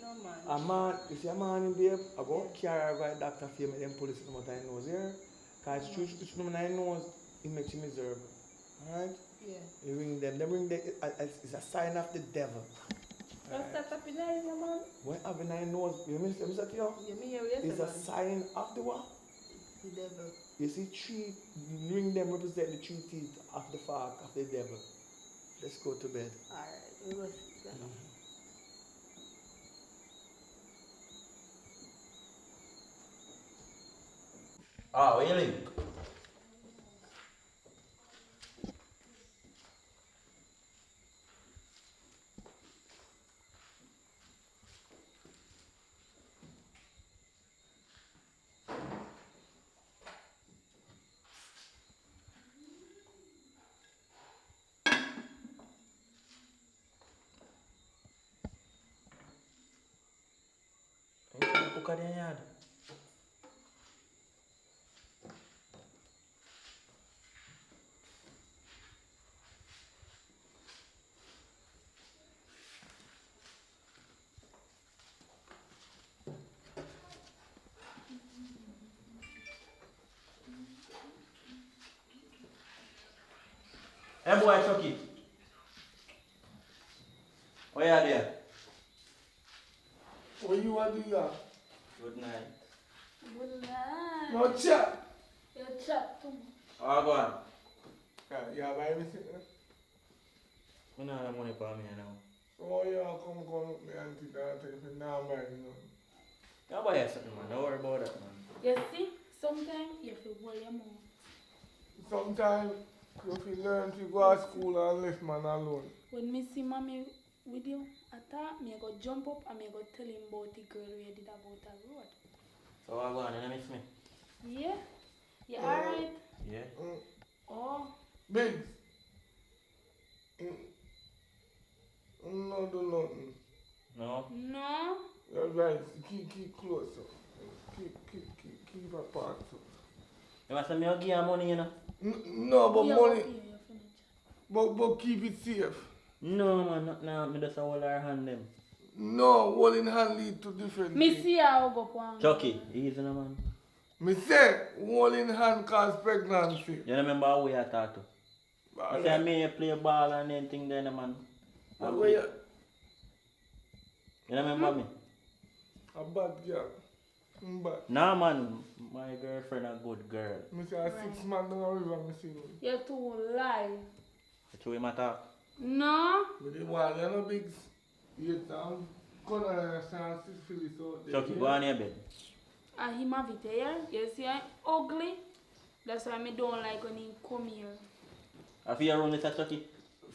S3: No man.
S5: A man, you see a man in babe, I go carry by doctor for make them police no matter nose here. Cause it's no matter nose, it makes you miserable. Alright?
S3: Yeah.
S5: You ring them, it's a sign of the devil.
S3: What's that up in there, man?
S5: When having a nose, you miss that to you?
S3: You mean yes,
S5: It's a sign of the what?
S3: The devil.
S5: You see, three ring them represent the three teeth of the fork of the devil. Let's go to bed.
S3: Alright, we will see that.
S6: Ah, really? Buka dia yan. Hey boy, Chucky. Where you there?
S5: What you want to do here?
S6: Good night.
S4: Good night.
S5: No chat.
S4: You chat too much.
S6: Oh, go on.
S5: Yeah, buy everything.
S6: I don't have money for me now.
S5: Oh yeah, come with me auntie that if you now buy me nothing.
S6: You buy something, man. Don't worry about that, man.
S4: You see, sometimes you have to hold your mouth.
S5: Sometimes you feel learn to go to school and leave man alone.
S4: When me see mommy with you, I thought me go jump up and me go tell him about the girl we did about the road.
S6: So I go on, you miss me?
S4: Yeah? You alright?
S6: Yeah.
S4: Oh,
S5: Biggs. No do nothing.
S6: No?
S4: no.
S5: You're right. Keep closer. Keep apart.
S6: You must have me give you money, you know?
S5: No, but
S4: Yeah,
S5: money.
S4: okay, you finish.
S5: But keep it safe.
S6: No, man, not now. Me just hold her hand them.
S5: No, holding hand lead to different
S4: Me
S5: things.
S4: see how go on.
S6: Chucky, easy no, man.
S5: Me say, holding hand cause pregnancy.
S6: You remember how we are talk to? I say
S5: Alright.
S6: me play ball and anything there, man.
S5: But where you?
S6: You remember me?
S5: A bad girl. Bad.
S6: Nah, man. My girlfriend a good girl.
S5: Me say a 6 man down the river, me see him.
S4: You too lie.
S6: That's who him a talk.
S4: No.
S5: With the one, you know, Biggs. You down. Gonna stand syphilis out there.
S6: Chucky, go on your bed.
S4: And him have it here. You see I'm ugly. That's why me don't like when he come here.
S6: I feel around this, Chucky.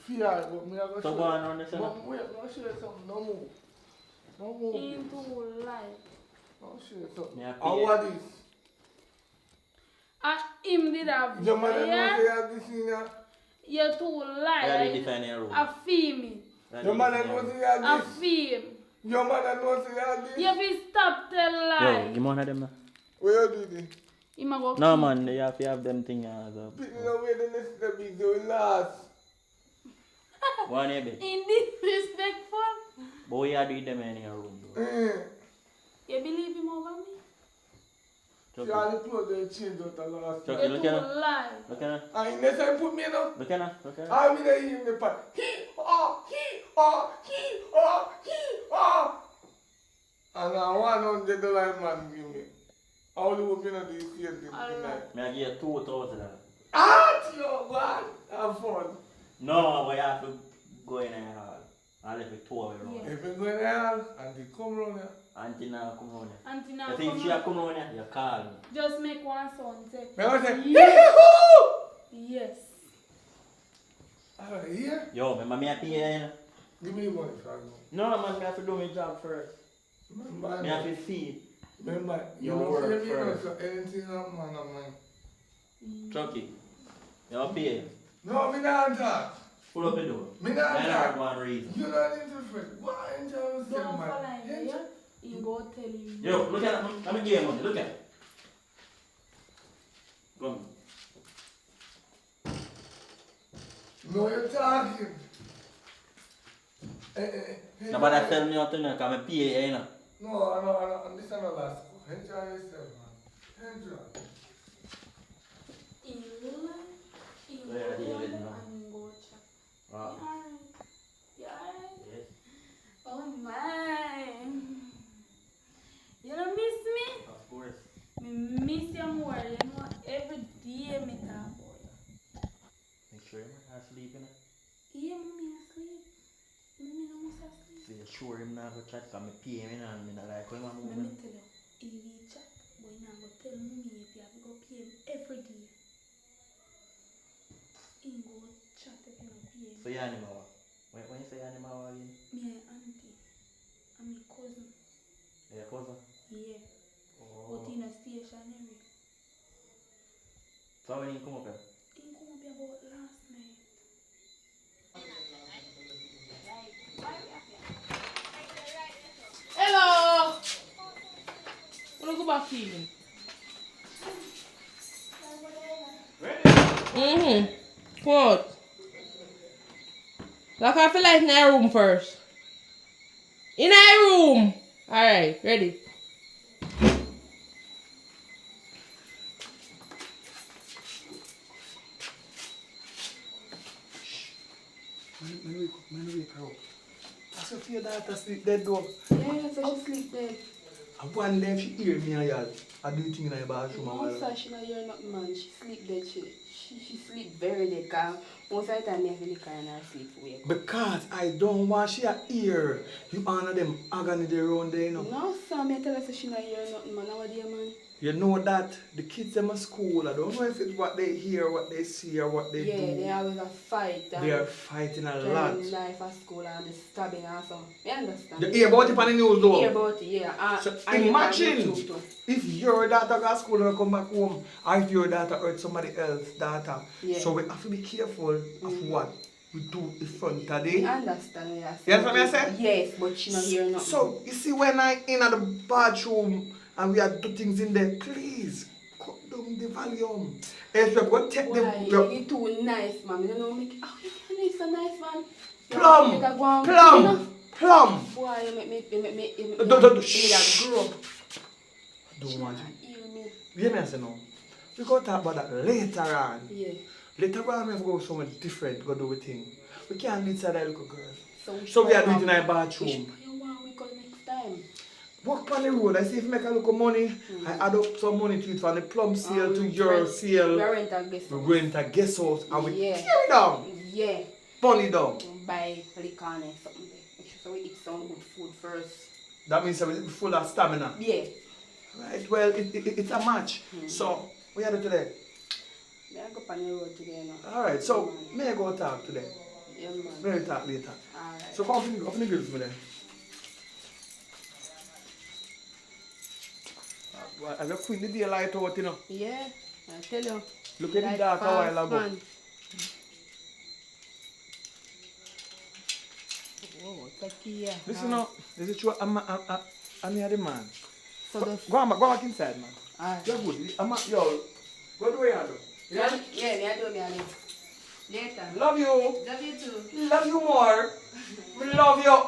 S5: Fear, but me a go
S6: So
S5: show
S6: go
S5: you.
S6: on around this, you know?
S5: But wait, I'll show you something. No move. No move.
S4: He too lie.
S5: I'll show you something.
S6: Me a
S5: And
S6: pay.
S5: what is?
S4: And him did have
S5: Your mother
S4: it
S5: knows
S4: here.
S5: you have this in here.
S4: You too
S6: Where
S4: lie.
S6: did you find your room?
S4: A fee
S5: Your mother knows you have
S4: A
S5: this.
S4: fee.
S5: Your mother knows you have this.
S4: You fi stop tell lie.
S6: Yo, give me one of them now.
S5: Where you do this?
S4: Him a go
S6: No,
S4: keep.
S6: man, you have to have them things.
S5: Picking away the next step is the last.
S6: Go on your bed.
S4: In disrespectful.
S6: But we are doing them in your room, bro.
S4: You believe him over me?
S5: See
S6: Chucky,
S5: all the clothes they changed out the last
S6: Chucky,
S5: time.
S4: You
S6: look
S4: too
S6: at her.
S4: lie.
S6: Look at her.
S5: And next time put me in up.
S6: Look at her. Look at her.
S5: I'm in the part. And I $100 man give me. I only hope you know this year tonight.
S6: Me I give you $2,000.
S5: Yo, God, have fun.
S6: No, but you have to go in a hall. I'll let you tour around.
S4: Yeah.
S5: If you go in there and they come round here,
S6: Auntie now come round here.
S4: Auntie now
S6: You think
S4: come
S6: she
S4: on.
S6: a come round here? You call me.
S4: Just make one sound say.
S5: me I say,
S4: Yes.
S5: hee-hoo!
S4: Yes.
S5: Alright, here,
S6: Yo, remember me a pay you, you know?
S5: give me the money for I go.
S6: No, man, me have to do my job first.
S5: Remember,
S6: Me have to see.
S5: remember, you
S6: Your
S5: know,
S6: work
S5: say me know,
S6: first.
S5: so anything happen, man, of mine.
S6: Chucky, you pay.
S5: No, me not talk.
S6: Pull up the door.
S5: Me not
S6: That's
S5: talk.
S6: one reason.
S5: You not interfere. Why ain't you
S4: Don't
S5: say,
S4: follow
S5: man?
S4: him, yeah? He go tell him.
S6: Yo, look at that. Let me give you money. Look at it. Come.
S5: No, you're talking.
S6: Nobody tell me how to know, because I'm PA, you know.
S5: No, this is not last school. Enjoy yourself, man. Enjoy.
S6: Where are you living now? Ah, yes,
S4: Oh my. You don't miss me?
S6: of course.
S4: Me miss you more, you know, every day me talk about you.
S6: Make sure you're not asleep, you know.
S4: Yeah, me asleep. Me no must asleep.
S6: So you're sure I'm not going to chat, because I'm PA, you know, and I'm not like, I'm
S4: Let
S6: moving.
S4: me tell you, if you chat, but you not go tell me if you have to go pay him every day. He go chat if you not pay him.
S6: So you're animal. When you say animal again?
S4: Me and auntie. And my cousin.
S6: Yeah, cousin.
S4: Yeah.
S6: Oh.
S4: But in a stationary.
S6: So when you come up here?
S4: He come up here about last night.
S2: Hello! Wanna go back to you? What? Lock off the light in our room first. In our room! Alright, ready.
S1: Man, wake her up. I said to your daughter sleep dead though.
S3: Yeah, so she sleep dead.
S1: And one day if she hear me and y'all, I do things in the bathroom.
S3: No, sir, she not hear nothing, man. She sleep dead. She sleep very dead. Cause most of the time, I have to carry her sleep wake.
S1: Because I don't want she a hear. You honor them agony there around there, you know.
S3: No, sir, I tell her so she not hear nothing, man. How dear, man?
S1: You know that the kids them at school, I don't know if it's what they hear, what they see, or what they do.
S3: Yeah, they always a fight.
S1: They are fighting a lot.
S3: Carrying life at school and the stabbing and so. You understand?
S1: You hear about it on the news though?
S3: Hear about it, yeah.
S1: So
S3: and
S1: imagine
S3: YouTube too.
S1: if your daughter go to school and come back home, or if your daughter hurt somebody else's daughter.
S3: Yeah.
S1: So we have to be careful of what we do in front of
S3: We
S1: them.
S3: understand, yes.
S1: You understand what I say?
S3: Yes, but she not hear nothing.
S1: So you see when I in at the bathroom and we are do things in there, please cut down the volume. If you're going to take
S3: Why?
S1: the
S3: You too nice, man. You know, make oh, you are so nice, man.
S1: plum, plum.
S3: Boy, you make me
S1: Don't
S3: grow up.
S1: Don't want you.
S3: Hear me.
S1: You hear me I say no? We go talk about that later on.
S3: Yeah.
S1: Later on we have to go somewhere different, go do a thing. We can't do inside that little girl.
S3: So
S1: We are doing it in our bathroom.
S3: You want we go next time?
S1: Walk on the road, I see if you make a little money, I add up some money to it from the plum sale to your sale.
S3: We rent a guest
S1: We
S3: house.
S1: rent a guest house and we
S3: Yeah.
S1: tear it down,
S3: Yeah.
S1: burn it down.
S3: Buy liquor and something there. Make sure so we eat some good food first.
S1: That means we're full of stamina.
S3: Yeah.
S1: Right, well, it's a match. So, what are you doing today?
S3: May I go on the road today now?
S1: Alright, so, may I go talk today?
S3: Yeah, man.
S1: May I talk later?
S3: Alright.
S1: So, come open the grill for me then. Have you cleaned the daylight out, you know?
S3: Yeah, I tell you.
S1: Look at the
S3: Like
S1: dark a
S3: fast,
S1: while ago.
S3: man. Oh, it's a key, yeah.
S1: Listen now, is it true? I'm here the man.
S3: So the
S1: Go back inside, man.
S3: alright.
S1: You're good. Yo, go do what you do.
S3: Yeah, me I do. Later.
S1: Love you.
S3: Love you too.
S1: Love you more. We love you.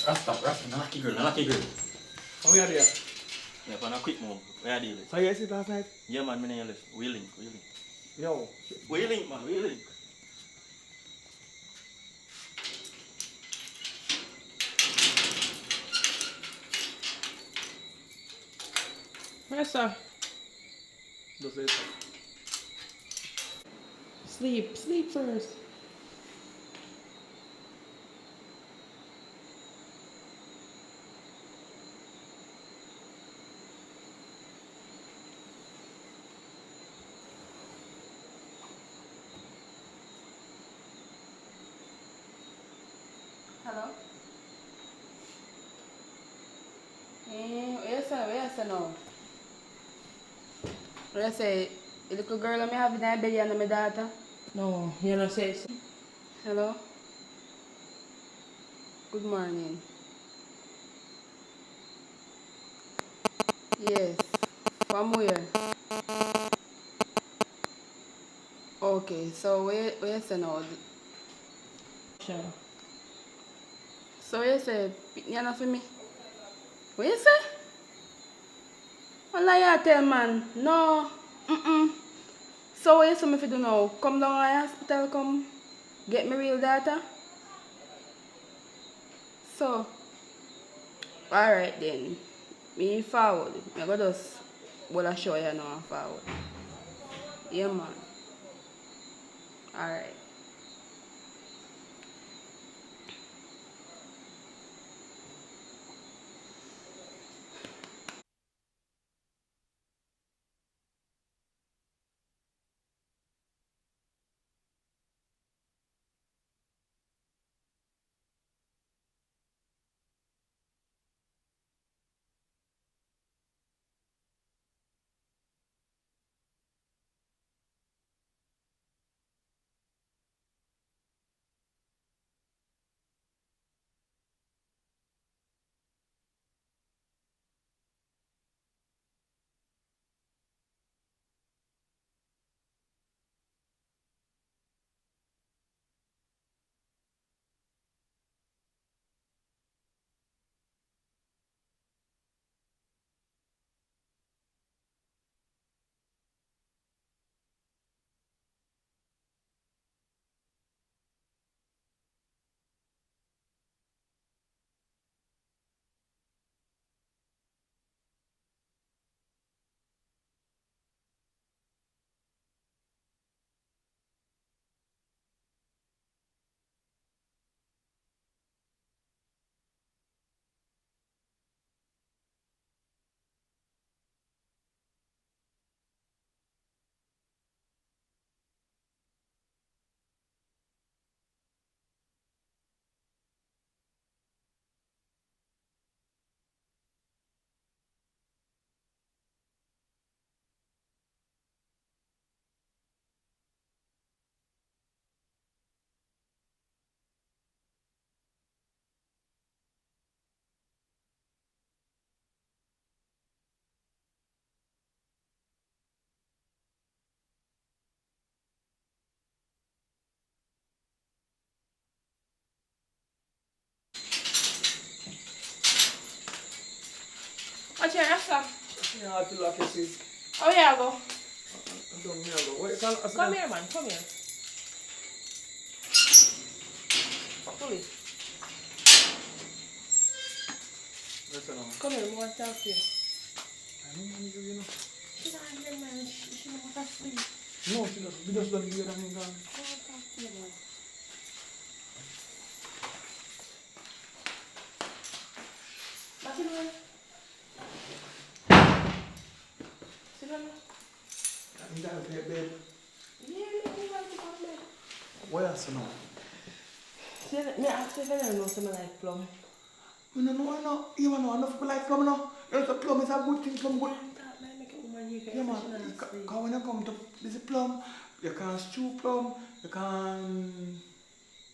S6: Rasta, lucky girl.
S1: How are you there?
S6: Yeah, for a quick move. Where are you?
S1: So you sleep last night?
S6: Yeah, man, me and you Wheeling.
S1: Yo.
S6: Wheeling, man, wheeling.
S2: Yes, sir.
S1: Just it.
S2: Sleep first.
S3: Hello? Yes, sir, no. What I say, the little girl I have in my belly and my daughter.
S2: No, you don't say so.
S3: Hello? Good morning. Yes. From where? Okay, so where you say now?
S2: Sure.
S3: So you say, pick me enough for me? What you say? Well, you tell man, no, So what you say me fi do now? Come down to the hospital, come get me real data? So, alright then. Me forward. I go just well show you now forward. Yeah man. Alright.
S2: What's your answer?
S1: Yeah, I feel like you see.
S2: Oh yeah, go.
S1: Don't me go. What you call it?
S2: Come here, man. Come here. Pull it.
S1: Listen on.
S2: Come here, we want to talk to you.
S1: I don't know you know.
S2: She's not here, man. She don't want to sleep.
S1: No, she doesn't. We just don't hear that nigga.
S2: I want to talk to you, man. What you doing? Sit down.
S1: You got to pay, babe.
S2: Yeah, me want to come there.
S1: What else now?
S2: See, me ask if I know something like plum.
S1: I don't know, I know. You know, enough people like plum now. You know, plum is a good thing, plum good.
S2: Man, make a woman you
S1: Yeah, man. Because when you come to this plum, you can stew plum, you can...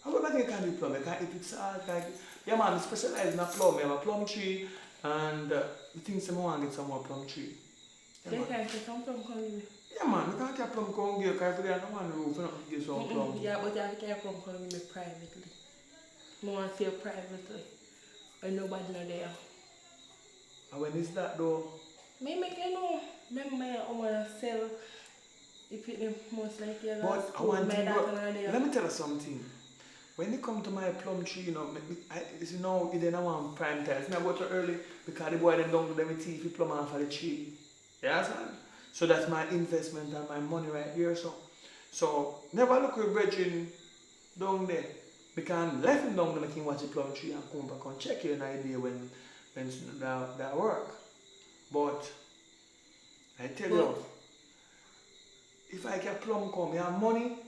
S1: How about you can do plum? You can eat it salt, like... Yeah, man, we specialize in a plum. We have a plum tree, and the things I want to get some more plum tree. Yeah,
S2: They
S1: man.
S2: can't get some plum coming with.
S1: Yeah, man, we can't get plum come here, because if we don't have one roof, we don't get some plum.
S2: Yeah, but I can't plum coming with me privately. I want to see it privately. When nobody know there.
S1: And when is that, though?
S2: Me make you know. Remember, I want to sell. If it most likely you
S1: But I want to... Let me tell you something. When you come to my plum tree, you know, you know, you don't want prime time. It's not go too early because the boy then don't do them teeth, you plum off of the tree. You understand? So that's my investment and my money right here. So never look with brethren down there. Because left him down there, make him watch the plum tree and come back and check you an idea when that work. But I tell you, if I get plum come, you have money.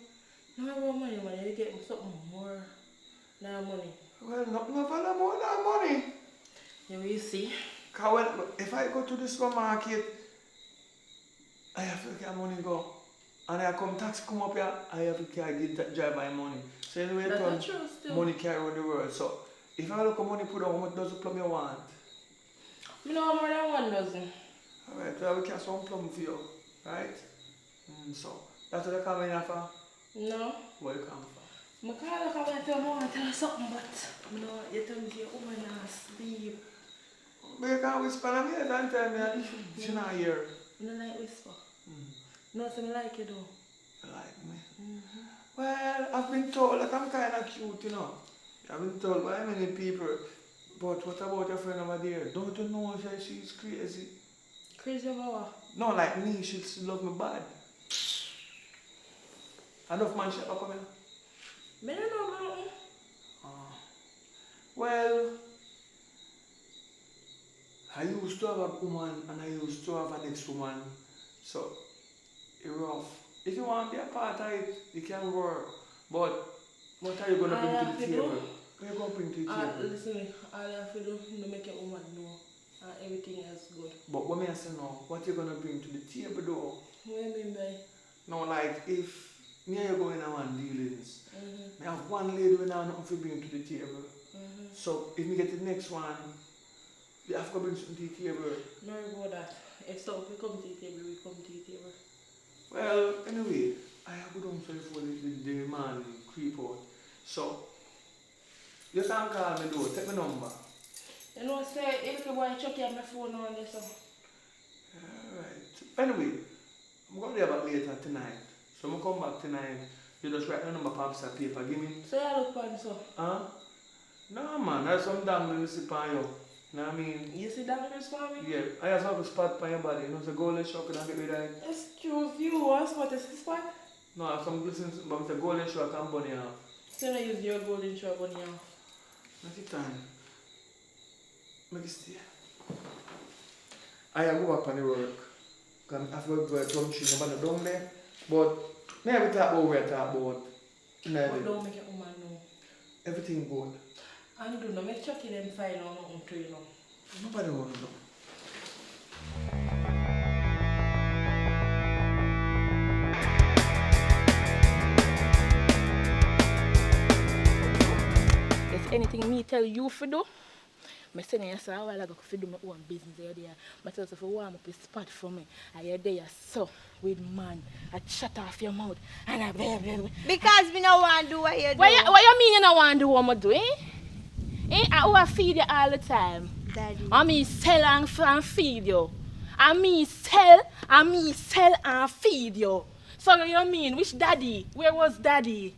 S2: No more money, man. You get something more. No money.
S1: Well, not more than money.
S2: You will see.
S1: Because if I go to the supermarket, I have to get money go. And I come tax come up here, I have to drive my money. So anyway, money carry around the world. So if I look at money put on, how much does the plum you want?
S2: I know more than 1 dozen.
S1: Alright, so I will catch one plum for you. Right? So that's what I come in here for.
S2: No.
S1: Where you come from?
S2: I call her and tell me I want to tell her something, but no, you tell me your woman not sleep.
S1: But you can't whisper in my ear and tell me that she not here.
S2: You don't like whisper? No, so I like you though.
S1: You like me? Well, I've been told that I'm kind of cute, you know. I've been told by many people. But what about your friend over there? Don't you know that she's crazy?
S2: Crazy about what?
S1: No, like me, she love me bad. Enough man shit come here.
S2: I don't know about it.
S1: Well, I used to have a woman and I used to have an ex-woman. So, it's rough. If you want to be a part of it, you can work. But what are you going to bring to the table? What are you going to bring to the table?
S2: Listen, all you have to do is make your woman know everything else good.
S1: But what me I say now, what are you going to bring to the table though?
S2: What do you mean by?
S1: No, like if me and you go in one dealings, I have one lady when I have nothing to bring to the table. So if we get the next one, we have to bring something to the table.
S2: No, about that. If so, we come to the table, we come to the table.
S1: Well, anyway, I have to go down for the man creep out. So, you can call me though, take my number.
S2: You know, say, if the boy check your phone on this.
S1: Alright. Anyway, I'm going to be back later tonight. So I'm going to come back tonight. You just write the number on piece of paper, give me.
S2: So you look fun, so?
S1: Huh? No man, there's some dangling you see on you. You know what I mean?
S2: You see dangles for me?
S1: Yeah, I just have a spot on your body. You know, it's a golden shock and I get rid of it.
S2: Excuse you, what spot is this spot?
S1: No, I have some glisten, but it's a golden shock and bunny off.
S2: So you use your golden show on you.
S1: Not the time. Make it stay. I go back on the work. Because I have to go to the country, nobody down there. But, I have to talk about what I talk about.
S2: But don't make your woman know.
S1: Everything good.
S2: And do not make Chucky them find out nothing to you know.
S1: Nobody want to know.
S7: There's anything me tell you for do? I said I saw a while ago to do my own business there. I tell you if you warm up a spot for me, I hear there so with man, I shut off your mouth and I blah, blah, blah.
S8: Because we don't want to do what you do.
S7: What you mean you don't want to do what I do, eh? I feed you all the time.
S8: Daddy.
S7: I mean sell and feed you. I mean sell and feed you. So you mean which daddy? Where was daddy?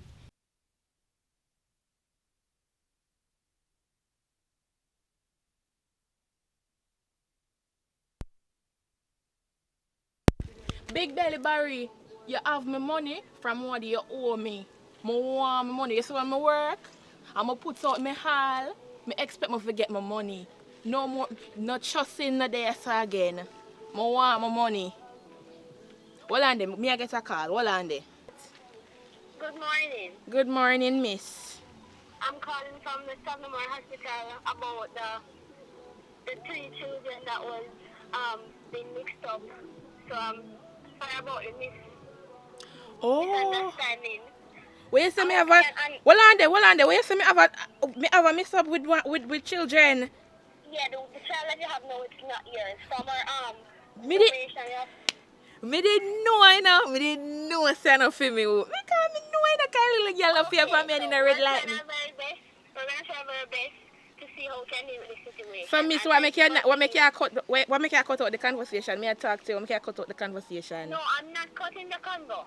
S7: Big Belly Barry, you have my money from what you owe me. I want my money. You see when I work, I'm going to put out my haul. I expect me to get my money. No more, no trusting the there again. I want my money. Hold on there, me I get a call. Hold on there.
S9: Good morning.
S7: Good morning, miss.
S9: I'm calling from the Stonamore Hospital about the 3 children that was being mixed up. So I'm sorry about the misunderstanding.
S7: Where you say me have a hold on there. Where you say me have a mix up with children?
S9: Yeah, the child that you have now, it's not yours. From our
S7: Me didn't know, I know. Me didn't know say no for me. Because me know I don't carry little yellow fear for me in the red light.
S9: We're going to try our best to see how we can deal with the situation.
S7: So miss, what make you cut out the conversation? Me I talk to you, make you cut out the conversation.
S9: No, I'm not cutting the convo.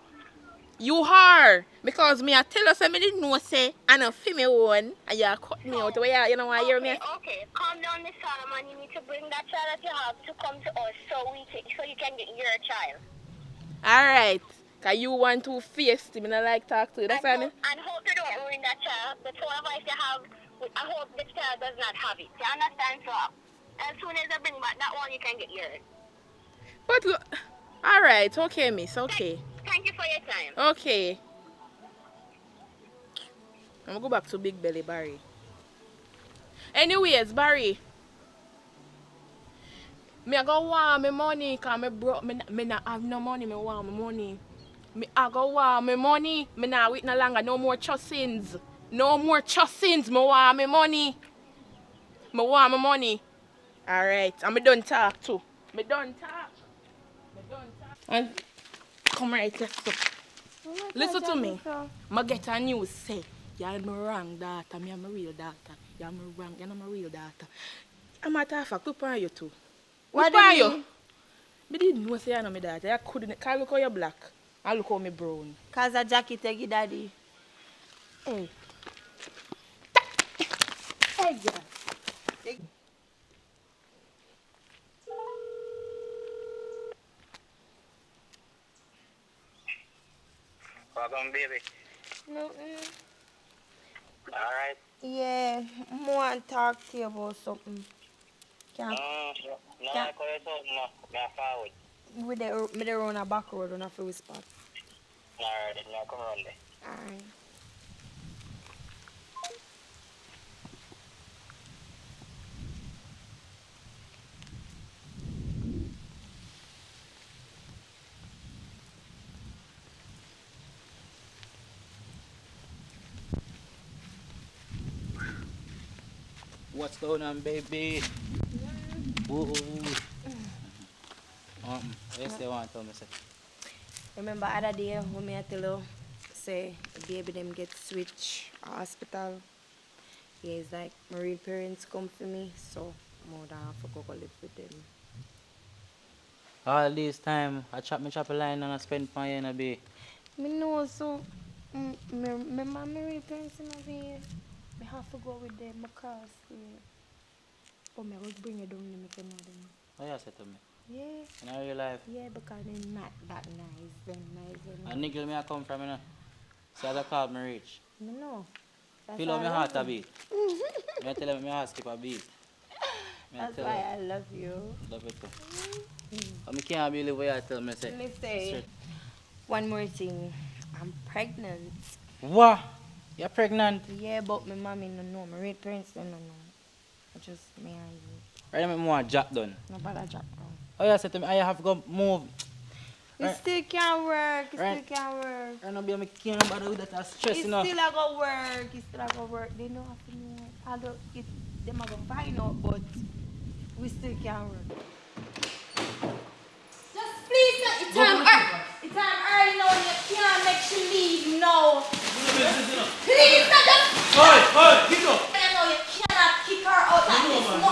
S7: You are, because me I tell you say me didn't know say I know for me one and you cut me out. Where you know why hear me?
S9: Okay, calm down, Miss Solomon. You need to bring that child that you have to come to us so you can get your child.
S7: Alright. Cause you want to face him and I like talk to you. That's what I mean.
S9: And hope you don't ruin that child. The tone of voice you have, I hope the child does not have it. You understand? So as soon as I bring back that one, you can get yours.
S7: But look, alright, okay, miss, okay.
S9: Thank you for your time.
S7: Okay. I'm gonna go back to Big Belly Barry. Anyways, Barry. Me I go want my money cause me broke. Me not have no money. Me want my money. Me I go want my money. Me not wait no longer. No more chussings. No more chussings. Me want my money. Me want my money. Alright. And me done talk too. Me done talk. And come right, let's go. Listen to me. I get a news say, you're my wrong daughter, me am my real daughter. You're my wrong, you're not my real daughter. I'm a matter of fact, who are you too?
S8: What do you mean?
S7: I didn't know say you're not my daughter. I couldn't, because look how you're black. And look how me brown.
S8: Cause a jacket take it, daddy.
S7: Hey. Hey, girl.
S9: Welcome, baby.
S8: No,
S9: Alright.
S8: yeah, I want to talk to you about something. Can't,
S9: No,
S8: can't,
S9: I call you something, no. Me a forward.
S8: with the run a back road on a few spot.
S9: Alright, now come around there.
S8: Alright.
S6: What's going on, baby? Ooh. Yes, they want to tell me, sir.
S8: Remember other day when me tell you, say, the baby them get switch hospital. Yeah, it's like my real parents come for me, so more than have to go live with them.
S6: All this time, I chop a line and I spend my in a bit.
S8: Me know, so, remember my real parents in over here? I have to go with them because, but I will bring you down to make you know them.
S6: What you say to me?
S8: Yeah.
S6: In real life?
S8: Yeah, because they're not that nice. They're nice.
S6: And nigga, me I come from, you know. See, as I call me rich.
S8: No.
S6: Feel how my heart a beat. I tell him my heart skip a beat.
S8: That's why I love you.
S6: Love it too. I can't believe what you tell me. Say.
S8: Let me say one more thing. I'm pregnant.
S6: What? You're pregnant?
S8: Yeah, but my mommy no know. My real parents don't know. I just me and you.
S6: Right now, I want a job done.
S8: Nobody job now.
S6: Oh, you said to me, I have to go move.
S8: It still can't work. It still can't work.
S6: I know I can't bother with that stress,
S8: It
S6: you know.
S8: still a go work. It still a go work. They know how to know. Although them a go find out, but we still can't work. Just please, it's time early now. You can't make she leave now. Please, just.
S5: Oi, get up.
S8: I know you cannot kick her out like this. No.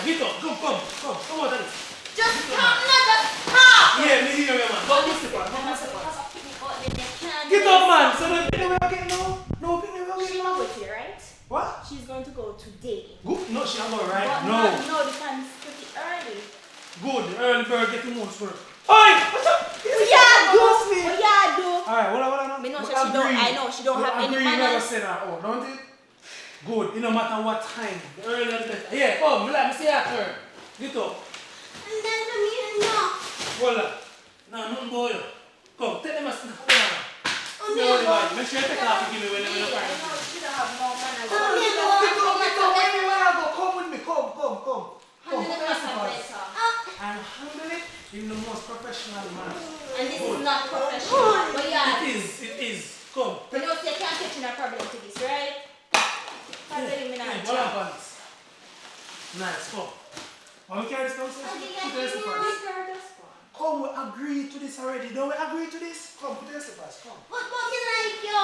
S5: Get up. Come out of this.
S8: Just stop, not just stop.
S5: Yeah, me here, man. Come sit down. Get
S8: Get
S5: up, man. So the thing we are getting now. No thing we are
S8: She's
S5: getting
S8: not
S5: now.
S8: with you, right?
S5: What?
S8: She's going to go today.
S5: Good. No, she not going right.
S8: But
S5: No.
S8: no, the time is pretty early.
S5: Good. Early bird getting most work. Oi! What's up?
S8: Yeah, do.
S5: Alright, hold on.
S8: Me know she don't. I know she don't have any
S5: You never
S8: manners.
S5: said that, don't it? Good. It no matter what time. The earlier the better. Yeah, come. Let me see your turn. Get up.
S8: And then for me, no.
S5: Hold on. No, nothing boy. Come, take them a snap.
S8: Oh,
S5: Make sure you take off and give me when you're
S8: She don't have no manners.
S5: Come with me. Come. And handle it in the most professional manner.
S8: And this is not professional. But yeah.
S5: It is. Come.
S8: You know, you can't catch in a problem to this, right?
S5: Hold on, pants. Nice, come. How we carry this downstairs? Come, we agree to this already. Don't we agree to this? Come, put your slippers, come.
S8: But me like you.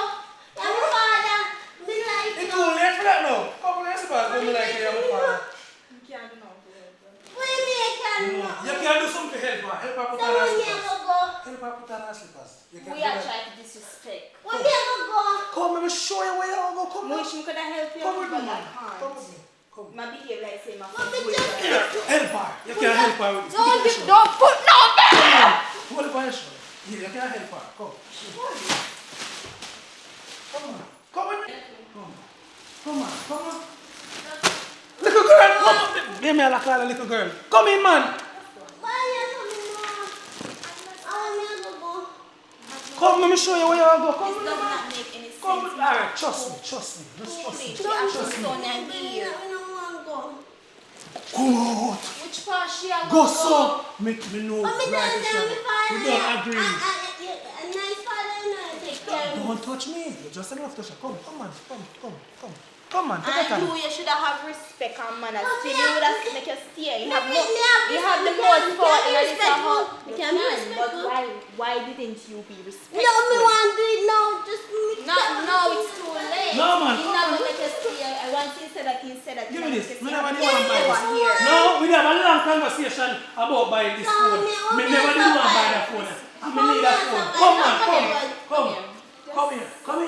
S8: I'm a father. Me like you.
S5: It's too late for that now. Come, put your slippers. Come, like your father.
S8: You can't do nothing. What do you mean I can't do nothing?
S5: You can do something to help her. Help her put on her slippers. Help her put on her slippers.
S8: We are trying to disrespect. What do you go?
S5: Come, let me show you where you go. Come,
S8: Wish me could have helped you.
S5: come with me.
S8: But I can't.
S5: Come with me. Come.
S8: My behave like say my
S5: Help her. You can help her with
S8: Don't put no back.
S5: Hold the fire show. Yeah, you can help her. Come. Come on. Come with me. Come on. Little girl, come on. Give me a call, little girl. Come in, man. Come, let me show you where you go. Come,
S8: This does not make any sense.
S5: come. Alright, trust me. Just trust me. Good.
S8: Which part she a
S5: Go so. Make me know. Right, we don't agree. Don't touch me. You're just enough to show. Come on. Come.
S10: Come on, take your
S8: And
S10: time.
S8: you should have respect and manners. So you would have make you stay. You have the most power in this house. You can, but why didn't you be respectful?
S9: No, me want to do it now. Just me.
S8: No, it's too late.
S10: No, man.
S8: You never make us stay. I want to say that.
S10: Give me this. We
S8: You
S10: never
S8: have
S10: did one buy
S8: more
S10: this.
S8: power here.
S10: No, we have a long conversation about buying this phone. Me never did one buy that phone. I need that phone. Come on, come. Come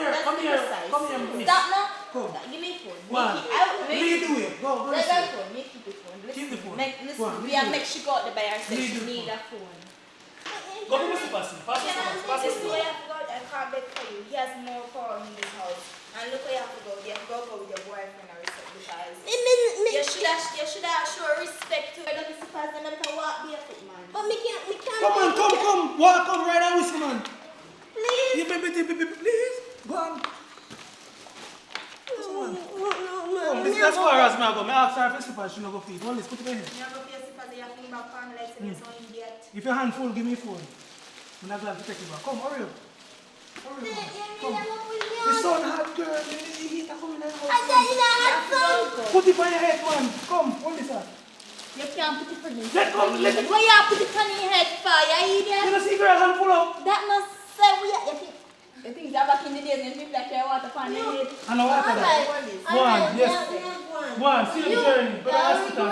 S10: here.
S8: Stop now.
S10: Come.
S8: Give me phone.
S10: One. Lead the way. Go.
S8: Let go phone. Make keep the phone.
S10: Keep the phone.
S8: Listen, we have make she go out the buyer said she need a phone.
S10: Go to Mr. Pass
S8: This is where you have to go. I can't beg for you. He has more power in this house. And look where you have to go. You have to go with your boyfriend or something because you should have show respect to her. Don't be surprised and let her walk barefoot, man.
S9: But me can't.
S10: Come. Walk up right and whistle, man.
S9: Please.
S10: You please. Go on. Come, this is as far as I go. I ask her for slippers, she no go feed. Hold this, put it in here.
S8: You have to face because you have to back on like so idiot.
S10: If your hand full, give me phone. I'm not glad to take it back. Come, hurry up. Come. The sun hot, girl. The heat are coming in the house. Put it on your head, man. Come, hold this up.
S8: You can't put it on your
S10: Let it.
S8: Why you put it on your head for, you idiot?
S10: You don't see girl hand full up.
S8: That must say you think that back in the days when people like your water on your head.
S10: I know what that. One, yes. One, see the journey. But I ask you to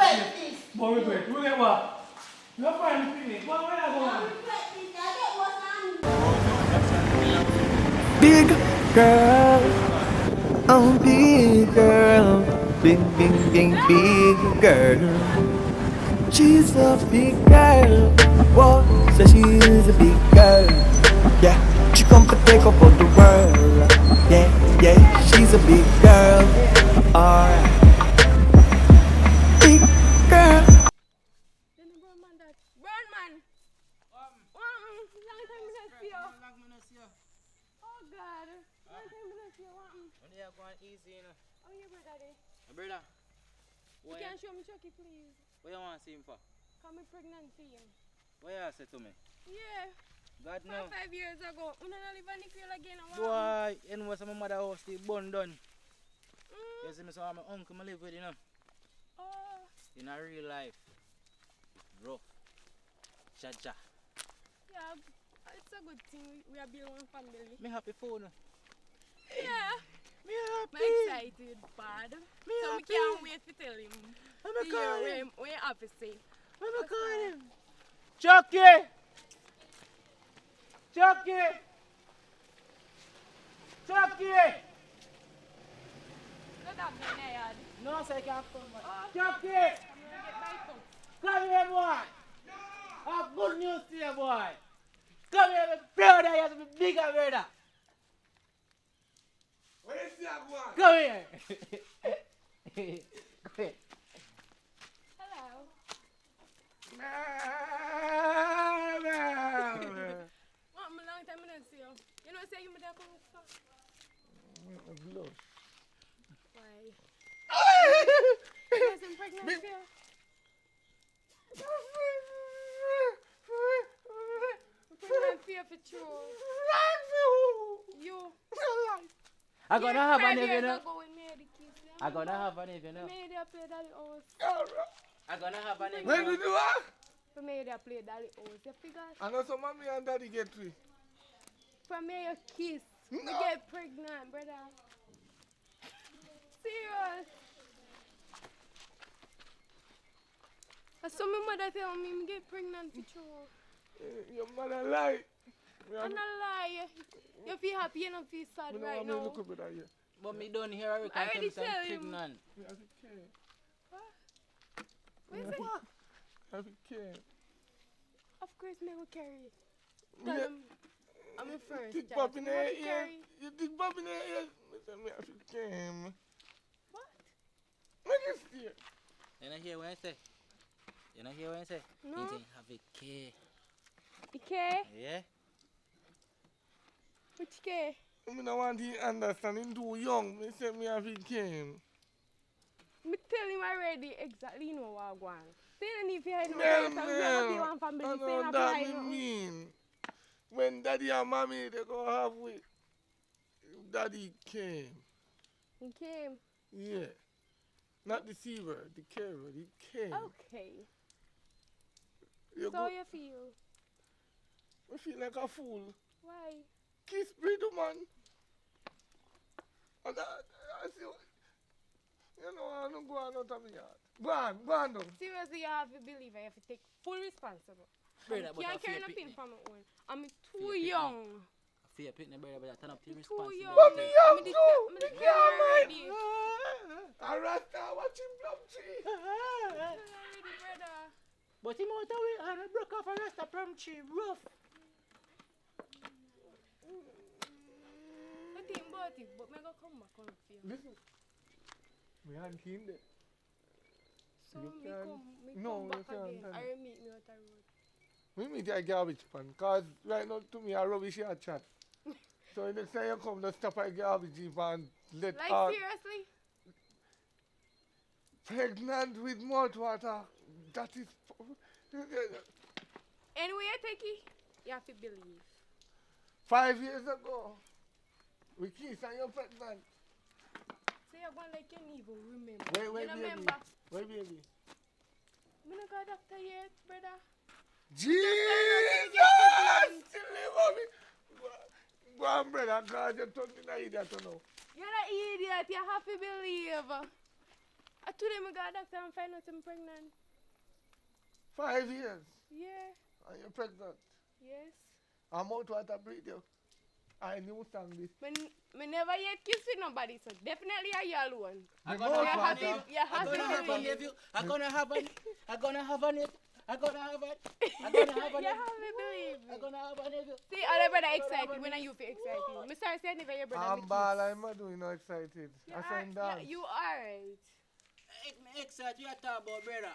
S10: but regret. Regret what? You're fine with me. Go on, where I go on?
S11: Big girl, oh big girl, big girl. She's a big girl, whoa, so she is a big girl. Yeah, she come to take over the world. Yeah, she's a big girl. Alright, big girl.
S7: Brown man. Long time we not see you. Oh God. Long time we not see you.
S6: When they are going easy, you know.
S7: How you brother there?
S6: My brother,
S7: You can show me Chucky, please.
S6: what you want to see him for?
S7: Come pregnant for him.
S6: What you say to me?
S7: Yeah.
S6: God no.
S7: 5 years ago. We don't live on the field again.
S6: Boy, you know what's my mother house, the bun done. You see me, so my uncle I live with, you know.
S7: Oh.
S6: In a real life, it's rough. Cha-cha.
S7: Yeah, it's a good thing we are building one family.
S6: Me happy for you.
S7: Yeah.
S6: Me happy.
S7: I'm excited, bad.
S6: Me
S7: so
S6: happy.
S7: we can't wait to tell him.
S6: I'm a call him.
S7: We're happy to say.
S6: I'm a call him. Chucky! Chucky! Chucky!
S7: Look at me, Nayad.
S6: No, sir, I can't come back. Chucky!
S7: I'm going to get my phone.
S6: Come here, boy! I have good news to you, boy! Come here, my brother, you have to be bigger, brother!
S5: Where is that one?
S6: Come here! Come here.
S7: Hello. What, a long time I don't see you. You know, say you me there come for. Why? You wasn't pregnant for you? Pregnant for you for true. You.
S6: I'm gonna have an
S7: 5 years
S6: event.
S7: ago when me had the kids, yeah.
S6: I'm gonna have an event.
S7: Me there play Dolly House.
S6: I'm gonna have an
S5: When did
S6: event.
S5: you what?
S7: For me there play Dolly House. You figure?
S5: I know some mommy and daddy get free.
S7: For me you kiss. Me
S5: No.
S7: get pregnant, brother. Serious. So my mother tell me get pregnant for true.
S5: Your mother lie.
S7: I'm not lie. You feel happy, you don't feel sad right now.
S5: Look up at here.
S6: But me don't hear her
S7: I already
S6: because I'm
S7: tell him.
S6: pregnant.
S7: What is it?
S5: Have you care?
S7: Of course, me will carry it.
S5: Me
S7: Tell
S5: a-
S7: him I'm a first
S5: Tick
S7: child.
S5: pop in
S7: Me
S5: her
S7: have to
S5: ear.
S7: carry.
S5: You tick pop in her ear. Me say me have to care.
S7: What?
S5: Look at this.
S6: You not hear what I say? You not hear what I say?
S7: No.
S6: You think have a care.
S7: Okay?
S6: Yeah?
S7: Which K?
S5: I mean, I want to understand him too young. Me say me have to care.
S7: Me tell him already exactly know what I want. Say no need for you know
S5: Well,
S7: that. We have to be one family.
S5: I
S7: Say
S5: know
S7: not
S5: that
S7: lie,
S5: me
S7: no.
S5: mean. When daddy and mommy they go have with daddy came.
S7: He came.
S5: Yeah. Not the C word, the K word, the K.
S3: Okay.
S5: You
S3: So you feel?
S5: I feel like a fool.
S3: Why?
S5: Kiss breed, man. And I see, you know, I don't go on out of my yard. Go on, though.
S3: Seriously, you have to believe I have to take full responsibility.
S6: Brother, but
S3: Can't
S6: I
S3: carry
S6: fear
S3: nothing
S6: picnic.
S3: from my own. I'm too young.
S6: I fear picnic, brother, but I turn up to your
S3: Too young.
S5: But me
S6: responsibility.
S5: young too.
S3: I'm
S5: Me
S3: the
S5: can't mind.
S3: already.
S5: I rasta watching plum tree.
S3: Already, brother.
S6: But him out of way and I broke off a rest of plum tree, rough.
S3: I think about it, but I'm going to come back on for you.
S5: Listen, me hand clean there.
S3: So
S5: You
S3: me
S5: can-
S3: come
S5: no, you
S3: back
S5: can't
S3: again.
S5: tell
S3: Or
S5: me.
S3: you meet me out the road.
S5: We meet a garbage pan, cause right now to me a rubbish here chat. So the next time you come, just stop at garbage heap and let
S3: Like
S5: her
S3: seriously?
S5: pregnant with mouth water. That is
S3: Anyway, I take it. You have to believe.
S5: 5 years ago. We kiss and you're pregnant.
S3: So you're going like you didn't even remember.
S5: Wait,
S3: you
S5: baby.
S3: remember?
S5: Wait, baby.
S3: Me not got a doctor yet, brother.
S5: Jesus! Deliver me. Go on, brother, cause you're talking to idiot now.
S3: You're an idiot. You have to believe. I told him I got a doctor and find out I'm pregnant.
S5: 5 years.
S3: Yeah.
S5: And you're pregnant.
S3: Yes.
S5: I'm out water breathe you. I knew sang this.
S3: Me never yet kissed with nobody, so definitely are you alone.
S6: I'm
S5: The
S6: gonna
S5: mouth
S6: have
S5: water.
S6: a nephew.
S3: You have
S6: I'm
S3: to
S6: gonna have a
S3: believe.
S6: nephew. I'm gonna have a nephew. I'm gonna have a nephew. I'm gonna have a
S3: You
S6: nephew.
S3: have to believe.
S6: I'm gonna have a nephew.
S3: See, other brother excited when you feel excited. Me sorry say never your brother
S5: I'm
S3: me
S5: ball,
S3: kiss.
S5: I'm not doing no excited.
S3: You
S5: I
S3: are-
S5: find dance.
S3: you are right.
S6: Me excited. You talk about brother.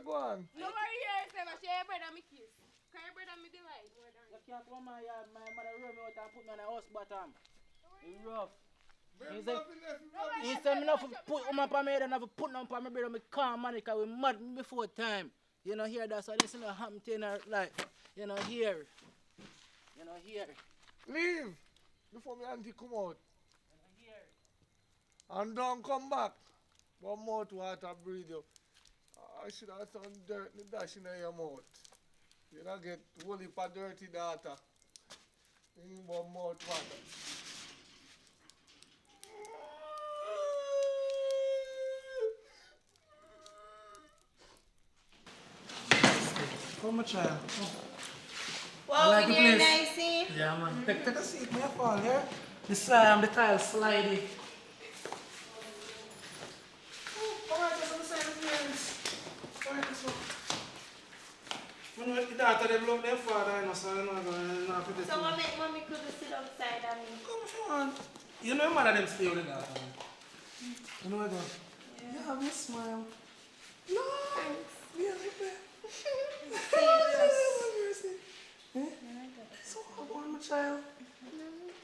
S5: Go on.
S3: No worry here, say my share brother me kiss. Cause your brother me delight more than
S6: You can't come my yard. My mother roll me out and put me on a house bottom. It's rough. He said me not to put on my head and not to put on my brother. Me calm man because we mad before time. You know here that's why this is not happen to in our life. You know here. You know here.
S5: Leave before my auntie come out.
S6: You know here.
S5: And don't come back. One mouth water breathe you. I should have some dirt in the dash in your mouth. You don't get whole heap of dirty daughter. In one mouth water.
S10: Come my child.
S8: Wow,
S10: like the
S8: very
S10: place.
S8: nice, eh?
S10: Yeah, man. Take a seat, may I fall here? The tile slidey. Oh, alright, that's on the side of the fence. Alright, this one. When the daughter, they love their father, you know, so I'm not going to have to
S8: So what make mommy could sit outside and me?
S10: come if you want. You know your mother them stay with the daughter, man. You know what I go? Yeah, have a smile. No! Yeah, right there. So how about my child?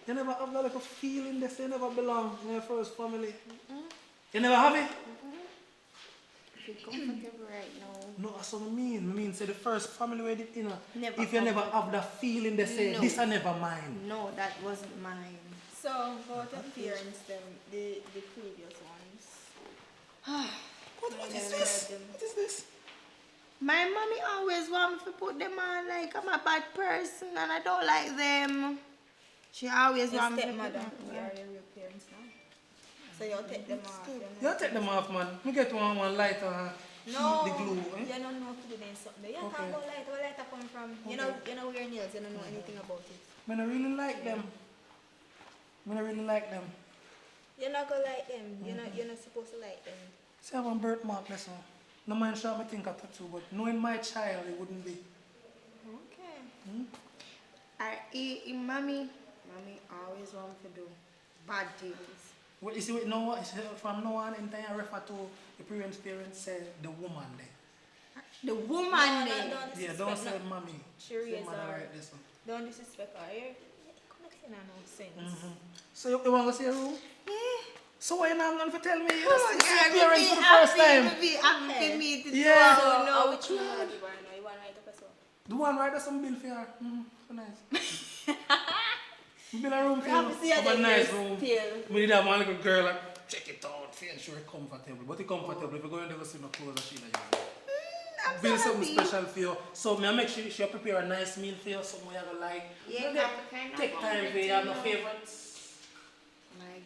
S10: You never have that like a feeling that you never belong in your first family. You never have it?
S8: I feel comfortable right now.
S10: No, that's what I mean. I mean, say the first family where did, you know,
S8: Never
S10: if you never
S8: comfortable.
S10: have that feeling, they say,
S8: No.
S10: this are never mine.
S8: No, that wasn't mine.
S12: So, about the parents, them, the previous ones.
S10: What is this? What is this?
S8: My mommy always want me to put them on like I'm a bad person and I don't like them. She always
S12: Your
S8: want me to put
S12: stepmother,
S8: them
S12: we are your real parents now. So you'll take them off.
S10: You take them off, man. Me get one lighter.
S12: No,
S10: The glue, eh?
S12: you don't know if you're doing something. You
S10: Okay.
S12: talk about light, where lighter come from. You know wear nails, you don't know anything about it.
S10: Man, I really like them. Man, I really like them.
S12: You're not gonna like them. You're not supposed to like them.
S10: See, I have one birthmark, that's all. No man sure me think a tattoo, but knowing my child, it wouldn't be.
S12: Okay.
S8: Mommy always want me to do bad things.
S10: Well, you see, what, no, from now on, anytime I refer to the parents, say the woman there.
S8: The woman
S12: No,
S8: there.
S12: don't
S10: Yeah,
S12: disrespect
S10: don't say
S12: her.
S10: mommy.
S12: She
S10: Say
S12: raised
S10: mother
S12: her.
S10: right this one.
S12: Don't disrespect her. You're connecting her no sense.
S10: So you want to see a room?
S8: Yeah.
S10: So why you not going to tell me? You
S8: Oh,
S10: just see
S8: yeah,
S10: your parents for the first time.
S8: I'm to meet the
S10: Yeah.
S8: two.
S12: So,
S8: No.
S12: which one you want to right now? You want to write up a song?
S10: The one right there, some bill for her. So nice. Bill a room for
S12: You have to see her
S10: have a nice
S12: there
S10: room.
S12: still.
S10: We need that one little girl like check it out, feel sure comfortable. But it's comfortable if you go in there, go see no clothes that she like. Build something special for you. So I make sure she prepare a nice meal for you, something you gonna like.
S8: Yeah,
S10: Take time for you, have no favorites.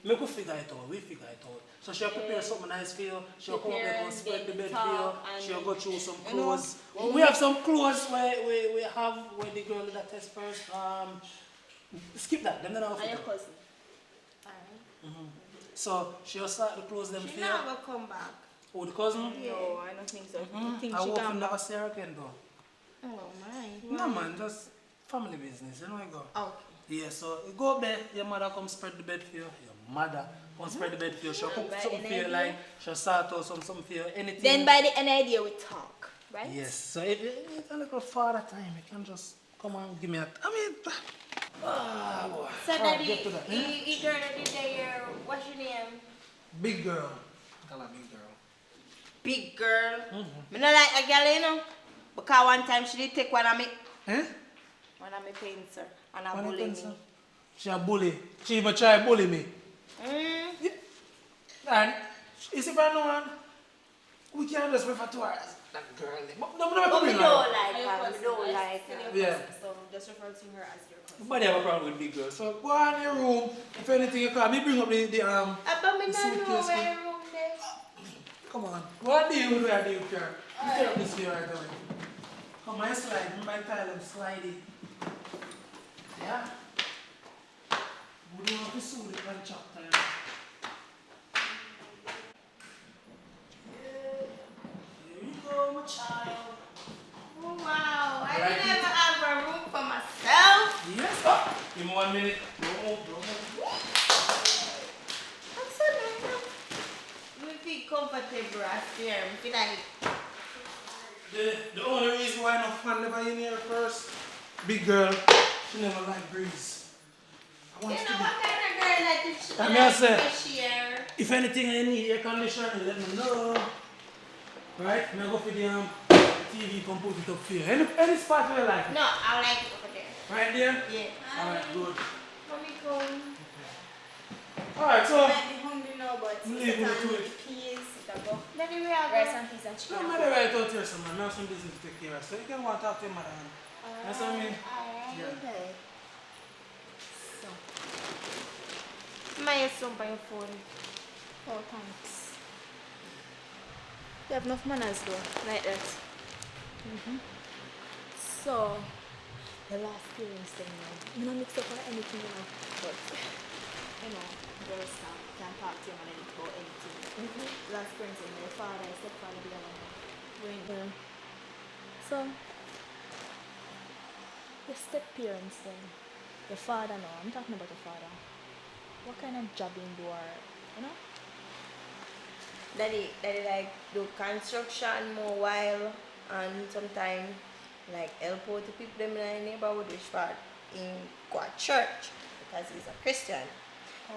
S10: Make we figure it out, we figure it out. So she'll prepare something nice for you, she'll come up there and spread the bed for you, she'll go through some clothes. We have some clothes where we have where the girl did that test first. Skip that, them don't have to.
S8: And your cousin. Alright.
S10: So she'll start the clothes them for you.
S8: She's not gonna come back.
S10: Oh, the cousin?
S12: No, I don't think so. I think
S10: I
S12: she
S10: hope you
S12: can
S10: never see her again though.
S8: Oh my.
S10: No man, just family business, you know I go.
S8: Okay.
S10: Yeah, so you go up there, your mother come spread the bed for you. Your mother come spread the bed for you. She'll cook something for you, like she'll start out something for you, anything.
S8: Then by the end idea we talk, right?
S10: Yes, so if it's a little father time, you can just come and give me a, boy.
S8: So
S10: Alright,
S8: daddy,
S10: get to that,
S8: you girl that did there, what's your name?
S10: Big girl. Call her big girl.
S8: Big girl. Me not like a girl, you know. Because one time she did take one of me. One of my pencil and a bully me.
S10: She a bully. She even try to bully me. Yeah. And you see if I know one, we can just refer to her as that girl.
S8: But we don't like her. We don't like her.
S10: Yeah.
S12: So just refer to her as your cousin.
S10: Nobody have a problem with big girl. So go on in your room. If anything you call me, bring up the
S8: But me not know where your room there.
S10: Come on. What do you do where you care? You take up this here right away. Come on, slide. You might tell them slide it. Yeah? We don't have to sue the contractor. Here you go, my child.
S8: Oh, wow. I didn't ever have a room for myself.
S10: Yes. Oh, give me 1 minute. Don't move.
S8: I'm so nice. We feel comfortable as here. We feel like
S10: The only reason why no fan never in here first, big girl, she never like breeze. I want
S8: you
S10: you
S8: know
S10: to
S8: what kind of girl that is
S10: I mean, I say,
S8: fresh air?
S10: if anything I need air conditioning, let me know. Right? I'm go for the TV, come put it up here. Any spot where you like it?
S8: No, I like it over there.
S10: Right there?
S8: Yeah.
S10: Alright, good.
S8: Mommy come.
S10: Alright, so.
S12: I might be hungry now, but
S10: leave me to it.
S12: peas, go.
S8: Daddy, we are
S12: Rice and peas and
S10: No,
S12: chicken.
S10: mother right out here, some man. I have some business to take care of. So you can want to talk to your mother. That's what I mean. Yeah.
S8: Okay. So. My son by your phone.
S12: Oh, thanks. You have enough manners though, like that. So, the last parents thing, you know, mix up or anything, you know, but, you know, girls can talk to you and anything about anything. Last parents thing, your father, your stepfather, the other one. So, your step parents then, your father now, I'm talking about your father. What kind of job in do or, you know?
S8: Daddy like do construction more while and sometimes like help out the people them in the neighborhood which part in go to church because he's a Christian.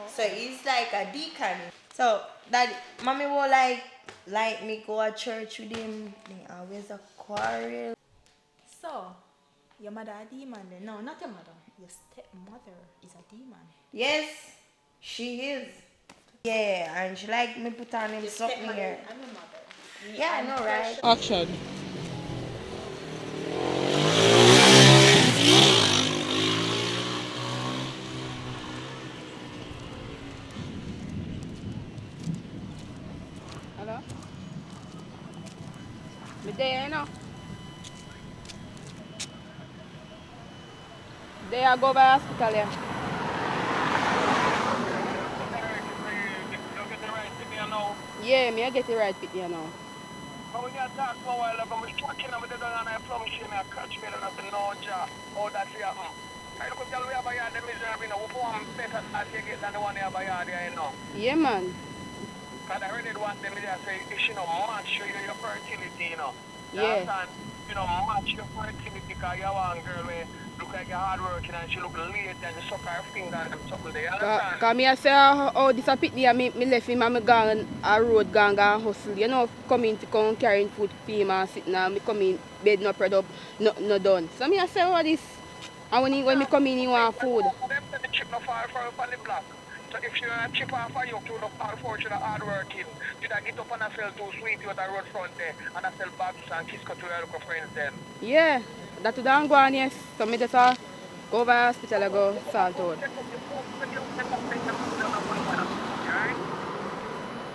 S8: So he's like a deacon. So daddy, mommy will like me go to church with him. They always a quarrel.
S12: So, your mother a demon then? No, not your mother. Your stepmother is a demon.
S8: Yes, she is. Yeah, and she like me put on him
S12: Your
S8: something
S12: stepmother
S8: here.
S12: and your mother.
S8: Yeah, I know, right?
S1: Action.
S3: Hello? Me there, you know. There I go by hospital, yeah. Yeah, me I get it right with you now.
S13: But when you talk for a while ago, I was talking about the gun and I plumb shame and catch me and I said, no, ja, oh, that's here. I look at we have a yard, the miserable, you know, we want better as you get than the one you have a yard here, you know.
S3: Yeah, man.
S13: Because I really want them to say, you know, match your fertility, you know.
S3: Yeah.
S13: You know, match your fertility because you have one girl where look like you're hard working and she look late and you suck her finger and something there, you understand?
S3: Because me I say, oh, this a pit there, me left him and me gone a road, gone hustle. You know, come in to come carrying food for him and sitting and me come in, bed no spread up, no done. So me I say, oh, this, and when me come in, he want food.
S13: Them said the chip no far from the block. So if she not chip off of you, you know, all for she hard working. You not get up and sell too sweet you at the road front there and sell bags and kiss cut to your local friends then.
S3: Yeah, that would go on, yes. So me just go over hospital and go salt out.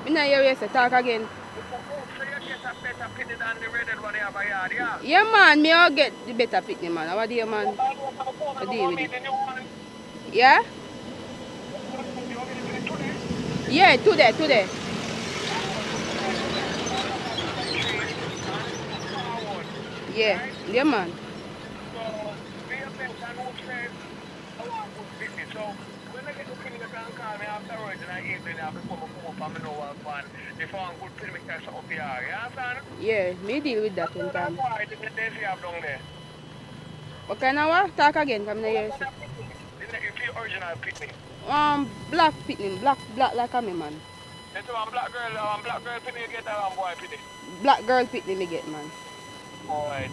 S3: Me not hear you say talk again. Yeah man, me all get the better pitney man. How do you man? I deal with it. Yeah? Yeah, today. Yeah man.
S13: When I get to finish, you can call me afterwards in the evening before I come up and I know what fun. If I'm good film, I can up here. You understand?
S3: Yeah, me deal with that one time.
S13: Why did you have down there?
S3: What kind of what? Talk again, come here.
S13: If you original pitney.
S3: Black pitney, black like a me man.
S13: That's one black girl pitney you get or one boy pitney?
S3: Black girl pitney me get man.
S13: Alright,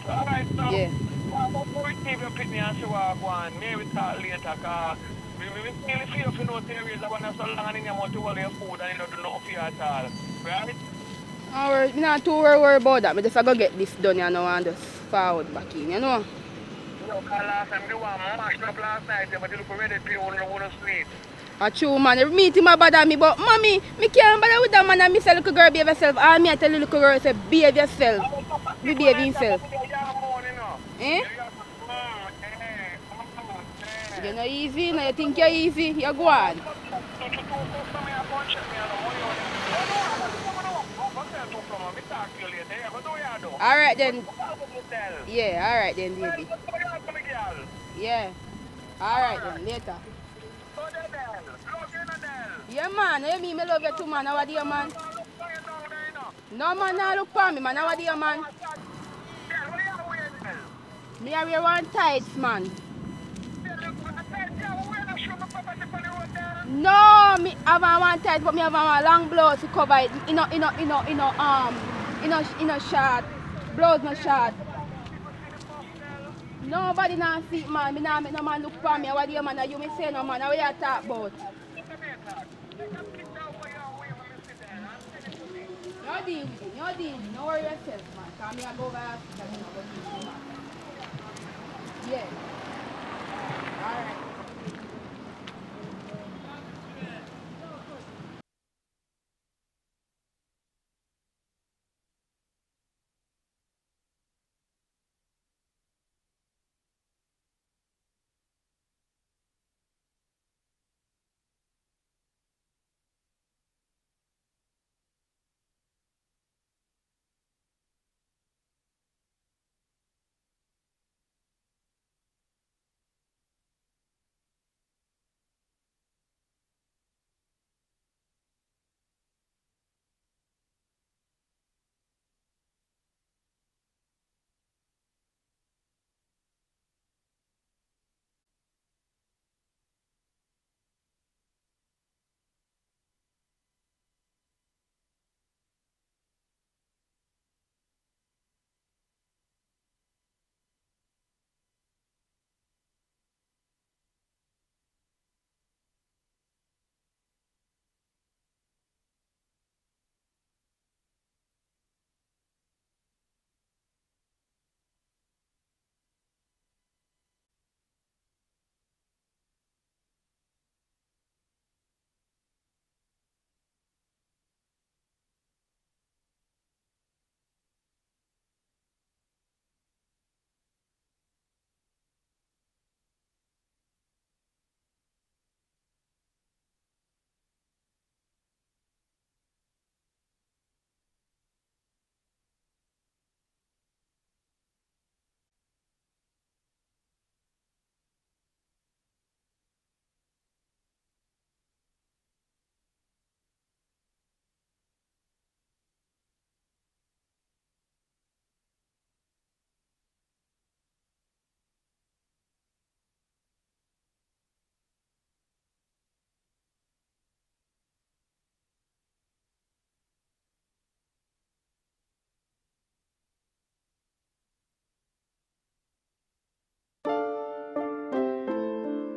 S13: so
S3: yeah.
S13: Before we keep your pitney and see what go on, maybe talk later because we really feel if you know theories about so long and you want to hold your food and you don't do nothing for you at all. Right?
S3: I'm not too worried about that. I just go get this done you know and just forward back in, you know.
S13: No, because last time you were mashed up last night, but you look ready to wouldn't sleep.
S3: A true man, every meeting my bother me, but mommy, me can't bother with that man and me say little girl behave yourself. All me I tell the little girl say behave yourself. Be behave himself. Eh? You're not easy, no, you think you're easy, you go on. Alright then. Yeah, alright then, baby. Yeah. Alright then, later. Yeah man, you mean me love you too man, how are you man? No man, now look for me man, how are you man? Me are wear one tights man. No, me have one tight, but me have one long blouse to cover it. In a short. Blouse no short. Nobody now see it, man. Me now make no man look for me. What do you man? You me say no man. What you talk about? No deal with it. No deal. No worry yourself, man. Cause me I go over hospital. Yeah. Alright.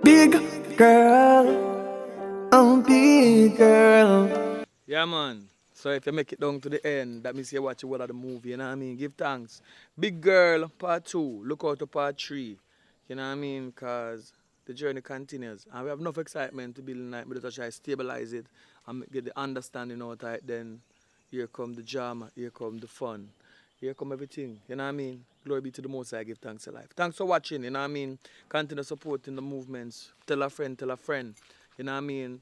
S11: Big girl, oh big big girl.
S1: Yeah, man. So if you make it down to the end, that means you watch one of the movie, you know what I mean? Give thanks. Big Girl, part 2. Look out to part 3. You know what I mean? Because the journey continues. And we have enough excitement to build the night, but just try to stabilize it and get the understanding out of it. Then here come the drama, here come the fun. Here come everything, you know what I mean? Glory be to the Most High, give thanks to life. Thanks for watching, you know what I mean? Continue supporting the movements. Tell a friend, you know what I mean?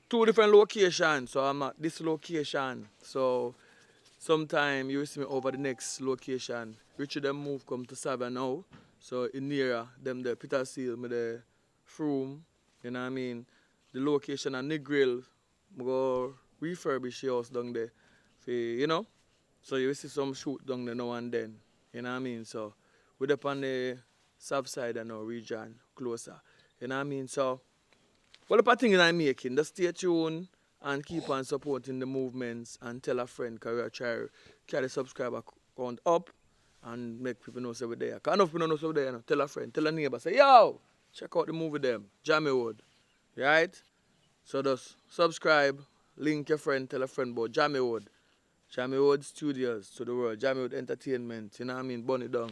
S1: 2 different locations, so I'm at this location. So sometime you will see me over the next location. Richard them move come to Savia now. So in near them the Peter Seal, me the Froome, you know what I mean? The location and the grill, I go refurbish the house down there. For, you know? So you will see some shoot down there now and then. You know what I mean? So we're up on the south side of our region, closer. You know what I mean? So what the things I'm making, just stay tuned and keep on supporting the movements and tell a friend because we're trying to carry the subscriber count up and make people know so we're there. Because enough people don't know so we're there. You know? Tell a friend, tell a neighbor, say, yo, check out the movie them, JAMMIWOOD. Right? So just subscribe, link your friend, tell a friend about JAMMIWOOD. JAMMIWOOD Studios to the world, JAMMIWOOD Entertainment, you know what I mean? Burn it down.